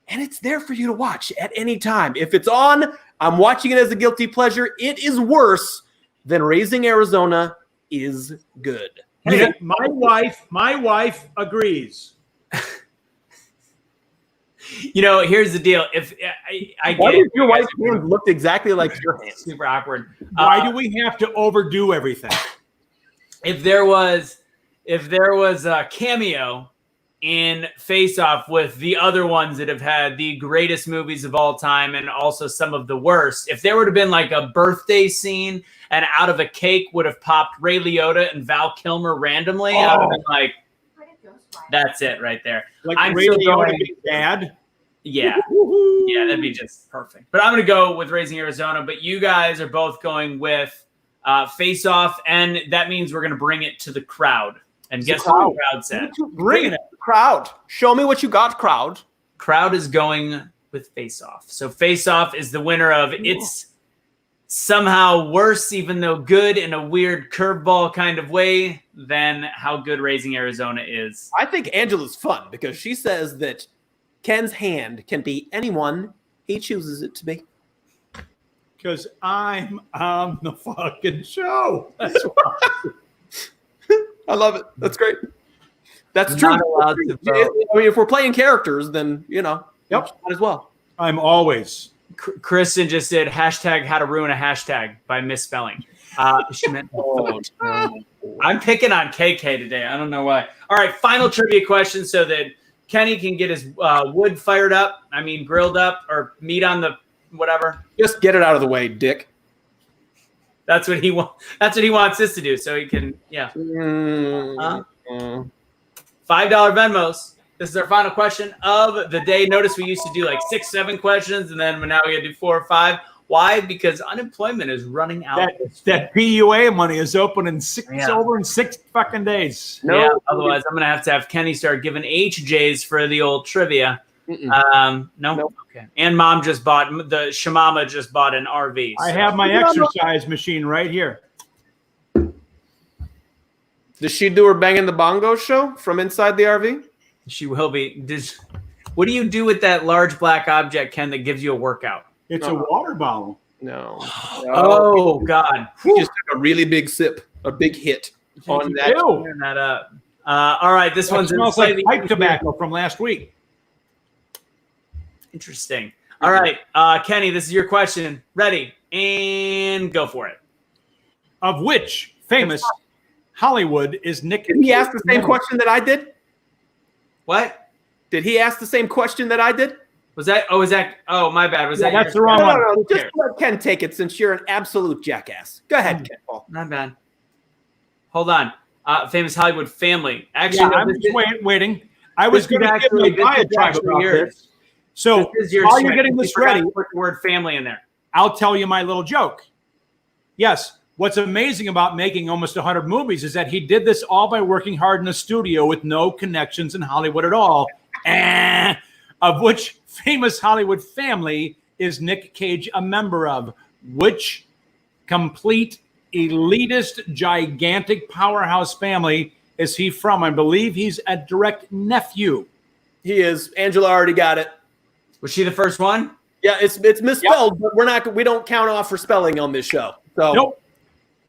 and it's there for you to watch at any time. If it's on, I'm watching it as a guilty pleasure. It is worse than Raising Arizona is good. Hey, my wife agrees. Here's the deal. If I Why get does your wife's hands looked exactly like your hands? super awkward. Why do we have to overdo everything? If there was a cameo in Face Off with the other ones that have had the greatest movies of all time and also some of the worst, if there would have been like a birthday scene and out of a cake would have popped Ray Liotta and Val Kilmer randomly, I would have been like, that's it right there. Like I'm Ray still Liotta going. being bad. Yeah, that'd be just perfect. But I'm going to go with Raising Arizona. But you guys are both going with Face Off, and that means we're going to bring it to the crowd. And guess what the crowd said? Bring it, crowd. Show me what you got, crowd. Crowd is going with Face Off. So Face Off is the winner of It's somehow worse, even though good in a weird curveball kind of way, than how good Raising Arizona is. I think Angela's fun because she says that Ken's hand can be anyone he chooses it to be. Because I'm on the fucking show. That's why. I love it. That's great. That's I'm true. not allowed to vote. I mean, if we're playing characters, then, Yep. might as well. I'm always. Kristen just did hashtag how to ruin a hashtag by misspelling. She meant, I'm picking on KK today. I don't know why. All right, final trivia question so that Kenny can get his wood fired up. I mean, grilled up or meat on the whatever. Just get it out of the way, Dick. That's what he wants. That's what he wants us to do, so he can. Yeah. Mm. $5 Venmos. This is our final question of the day. Notice we used to do like 6, 7 questions, and then now we got to do 4 or 5. Why? Because unemployment is running out. That PUA money is open in over in 6 fucking days. No, yeah, otherwise I'm gonna have Kenny start giving HJs for the old trivia. No, nope. Okay. And Mom just bought the Shamama just bought an RV. So. I have my exercise machine right here. Does she do her banging the bongo show from inside the RV? She will be. What do you do with that large black object, Ken, that gives you a workout? It's a water bottle. No. Oh God! We just took a really big sip, a big hit on that. Turn that up. All right, this one smells like pipe tobacco from last week. Interesting. All right, Kenny, this is your question. Ready and go for it. Of which famous Hollywood is Nick? Did he ask the same question that I did? What? Did he ask the same question that I did? Was that? Oh, my bad. Was that? That's the wrong one. No. Just let Ken take it since you're an absolute jackass. Go ahead, Ken Paul. Not bad. Hold on. Famous Hollywood family. Actually, I'm just waiting. I was going to give my diatribe about this. So while you're getting this ready, put the word family in there. I'll tell you my little joke. Yes. What's amazing about making almost 100 movies is that he did this all by working hard in a studio with no connections in Hollywood at all. Of which famous Hollywood family is Nick Cage a member of? Which complete elitist, gigantic powerhouse family is he from? I believe he's a direct nephew. He is. Angela already got it. Was she the first one? Yeah, it's misspelled, but we don't count off for spelling on this show. So nope.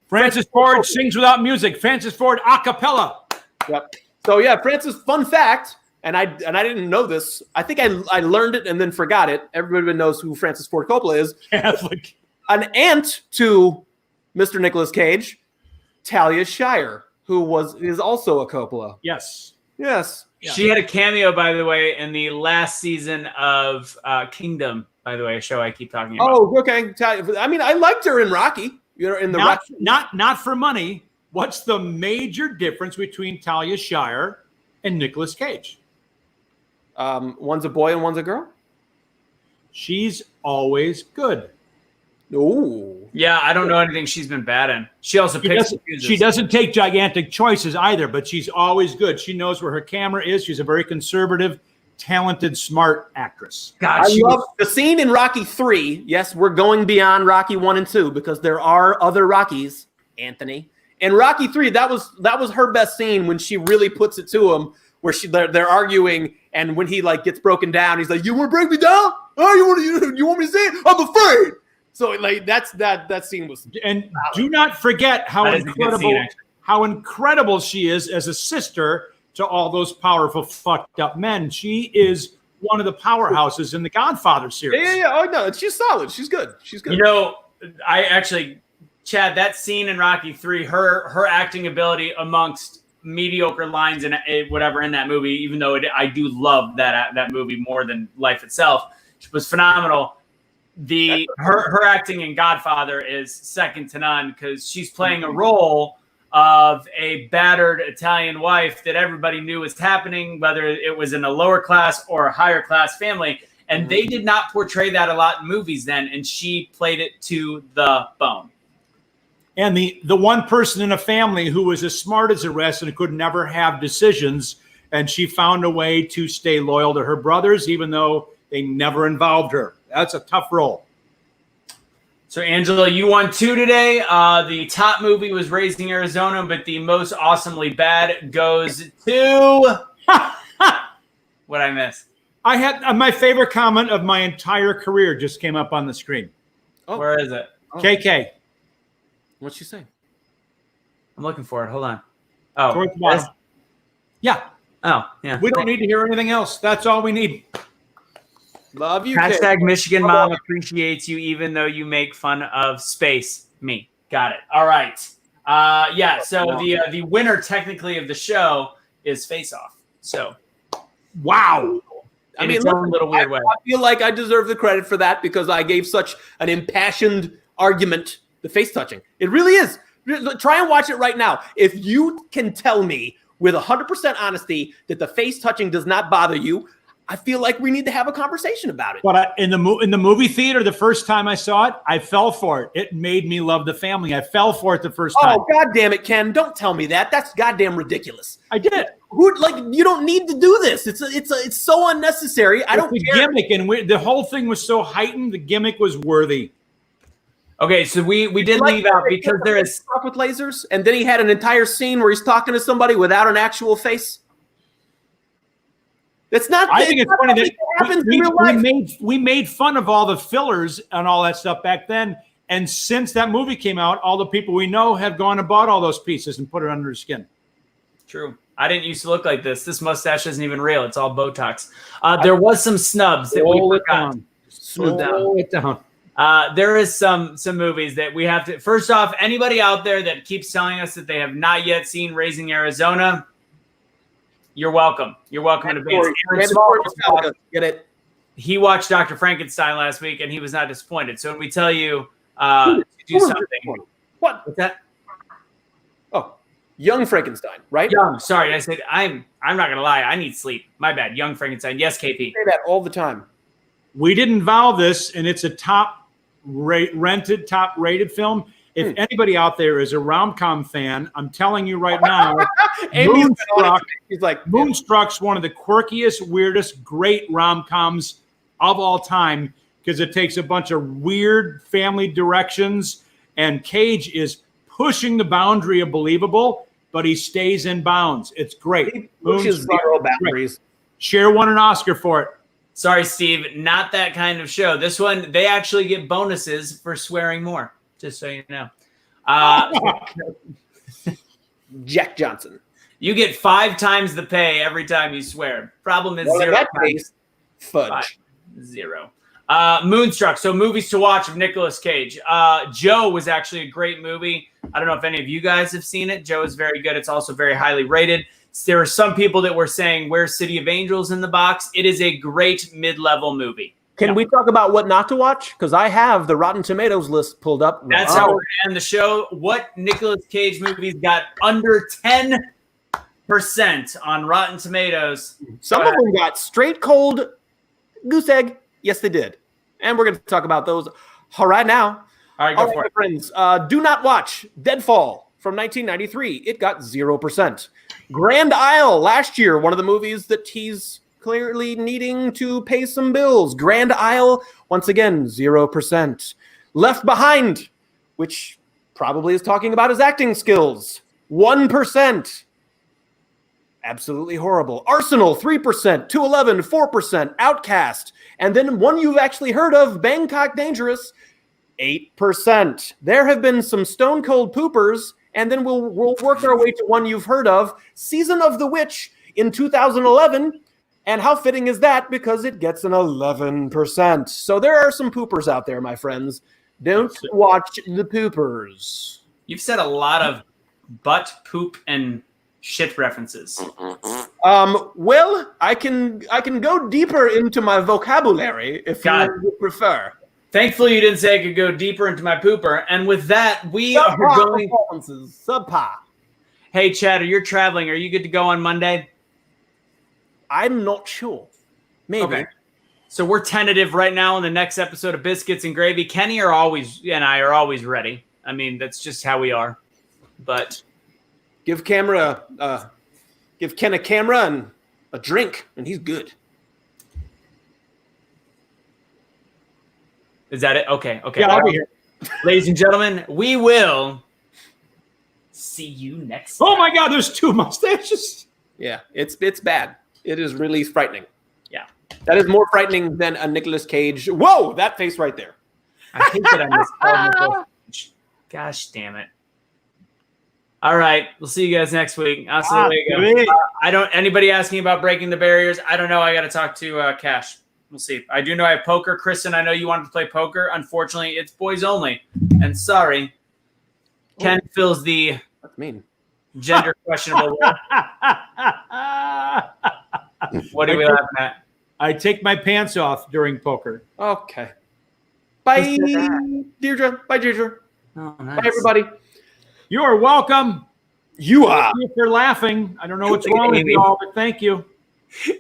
Francis Ford sings without music. Francis Ford a cappella. Yep. So yeah, Francis. Fun fact, and I didn't know this. I think I learned it and then forgot it. Everybody knows who Francis Ford Coppola is. Catholic. An aunt to Mr. Nicolas Cage, Talia Shire, who is also a Coppola. Yes. Yes. Yeah. She had a cameo, by the way, in the last season of Kingdom. By the way, a show I keep talking about. Oh, okay. I mean, I liked her in Rocky. You know, in the not for money. What's the major difference between Talia Shire and Nicolas Cage? One's a boy and one's a girl. She's always good. Oh. Yeah, I don't know anything she's been bad in. She also picks. She doesn't take gigantic choices either, but she's always good. She knows where her camera is. She's a very conservative, talented, smart actress. God, I love the scene in Rocky 3. Yes, we're going beyond Rocky 1 and 2 because there are other Rockies, Anthony. In Rocky 3, that was her best scene when she really puts it to him, where they're arguing And when he like gets broken down, he's like, "You want to break me down? Oh, you want me to say it? I'm afraid." So like that scene was. And do not forget how incredible she is as a sister to all those powerful fucked up men. She is one of the powerhouses in the Godfather series. Yeah. Oh no, she's solid. She's good. You know, I actually, Chad, that scene in Rocky III, her acting ability amongst mediocre lines and whatever in that movie, even though I do love that movie more than life itself, was phenomenal. Her acting in Godfather is second to none because she's playing a role of a battered Italian wife that everybody knew was happening, whether it was in a lower class or a higher class family. And they did not portray that a lot in movies then, and she played it to the bone. And the one person in a family who was as smart as the rest and could never have decisions, and she found a way to stay loyal to her brothers, even though they never involved her. That's a tough role. So, Angela, you won 2 today. The top movie was Raising Arizona, but the most awesomely bad goes to... What'd I miss? I had my favorite comment of my entire career just came up on the screen. Oh. Where is it? Oh. KK. What'd she say? I'm looking for it. Hold on. Oh, towards the bottom. Yeah. Oh, yeah. We don't need to hear anything else. That's all we need. Love you. Hashtag Michigan Mom appreciates you, even though you make fun of space. Me. Got it. All right. Yeah. So the winner technically of the show is Face Off. So, wow. I mean, look, little weird way. I feel like I deserve the credit for that because I gave such an impassioned argument. The face touching. It really is. Try and watch it right now. If you can tell me with 100% honesty that the face touching does not bother you, I feel like we need to have a conversation about it. But in the movie theater, the first time I saw it, I fell for it. It made me love the family. I fell for it the first time. Oh, God damn it, Ken. Don't tell me that. That's goddamn ridiculous. I did. You don't need to do this. It's so unnecessary. I don't care. Gimmick, and the whole thing was so heightened. The gimmick was worthy. Okay, so we did leave out because there is stuff with lasers, and then he had an entire scene where he's talking to somebody without an actual face. That's not. I think it's funny that happens in real life. We made fun of all the fillers and all that stuff back then, and since that movie came out, all the people we know have gone and bought all those pieces and put it under their skin. True. I didn't used to look like this. This mustache isn't even real. It's all Botox. There was some snubs that we forgot. Slow it down. There is some movies that we have to. First off, anybody out there that keeps telling us that they have not yet seen Raising Arizona, you're welcome. You're welcome in advance. Get it? He watched Dr. Frankenstein last week, and he was not disappointed. So when we tell you to do something, what's that? Oh, Young Frankenstein, right? Young. Sorry, I said I'm not gonna lie. I need sleep. My bad. Young Frankenstein. Yes, KP. I say that all the time. We didn't vow this, and it's a top-rated film. If anybody out there is a rom-com fan, I'm telling you right now, Moonstruck's one of the quirkiest, weirdest, great rom-coms of all time because it takes a bunch of weird family directions, and Cage is pushing the boundary of believable, but he stays in bounds. It's great. He pushes zero boundaries. Cher won an Oscar for it. Sorry, Steve, not that kind of show. This one, they actually get bonuses for swearing more, just so you know. Jack Johnson. You get 5 times the pay every time you swear. Problem is 0 times fudge. 0. Moonstruck, so movies to watch of Nicolas Cage. Joe was actually a great movie. I don't know if any of you guys have seen it. Joe is very good. It's also very highly rated. There are some people that were saying, where's City of Angels in the box? It is a great mid-level movie. Can we talk about what not to watch? Because I have the Rotten Tomatoes list pulled up. That's how we're going to end the show. What Nicolas Cage movies got under 10% on Rotten Tomatoes? Some of them got straight cold goose egg. Yes, they did. And we're going to talk about those right now. All right, go for it. Friends, do not watch Deadfall from 1993. It got 0%. Grand Isle last year, one of the movies that he's clearly needing to pay some bills. Grand Isle, once again, 0%. Left Behind, which probably is talking about his acting skills, 1%. Absolutely horrible. Arsenal, 3%, 211, 4%, Outcast. And then one you've actually heard of, Bangkok Dangerous, 8%. There have been some stone cold poopers, and then we'll work our way to one you've heard of, Season of the Witch in 2011. And how fitting is that? Because it gets an 11%. So there are some poopers out there, my friends. Don't watch the poopers. You've said a lot of butt, poop, and shit references. Well, I can go deeper into my vocabulary if you would prefer. Thankfully, you didn't say I could go deeper into my pooper. And with that, we are going. Subpar. Hey, Chad, you're traveling. Are you good to go on Monday? I'm not sure. Maybe. Okay. So we're tentative right now on the next episode of Biscuits and Gravy. Kenny and I are always ready. I mean, that's just how we are. But give Ken a camera and a drink, and he's good. Is that it? Okay. Yeah, I'll be here. Ladies and gentlemen, we will see you next time. Oh my God, there's 2 mustaches. Yeah, it's bad. It is really frightening. Yeah. That is more frightening than a Nicolas Cage. Whoa, that face right there. I hate that I misspelled Nicolas Cage. Gosh damn it. All right, we'll see you guys next week. Hasta luego. Anybody asking about breaking the barriers? I don't know. I got to talk to Cash. We'll see. I do know I have poker. Kristen, I know you wanted to play poker. Unfortunately, it's boys only. And sorry, Ken fills the That's mean. Gender questionable role. What are we laughing at? I take my pants off during poker. Okay. Bye, Deirdre. Bye, Deirdre. Oh, nice. Bye, everybody. You are welcome. You are. If you're laughing, I don't know what's wrong with you all, but thank you.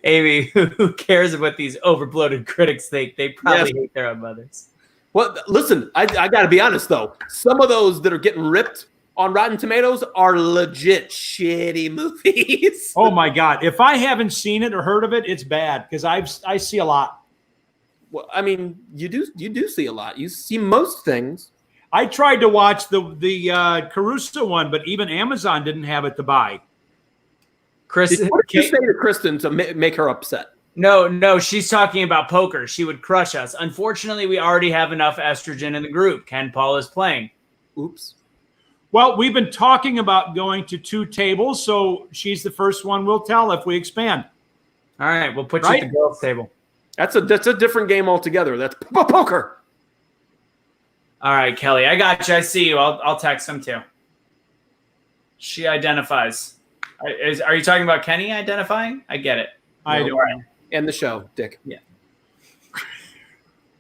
Amy, who cares what these overbloated critics think? They probably hate their own mothers. Well, listen, I got to be honest, though. Some of those that are getting ripped on Rotten Tomatoes are legit shitty movies. Oh, my God. If I haven't seen it or heard of it, it's bad because I see a lot. Well, I mean, you do see a lot. You see most things. I tried to watch the Caruso one, but even Amazon didn't have it to buy. Kristen, what did you say to Kristen to make her upset? No, she's talking about poker. She would crush us. Unfortunately, we already have enough estrogen in the group. Ken Paul is playing. Oops. Well, we've been talking about going to 2 tables, so she's the first one we'll tell if we expand. All right, we'll put you at the girls' table. That's a different game altogether. That's poker. All right, Kelly, I got you. I see you. I'll text them too. She identifies. Are you talking about Kenny identifying? I get it. I don't know. End the show, Dick. Yeah.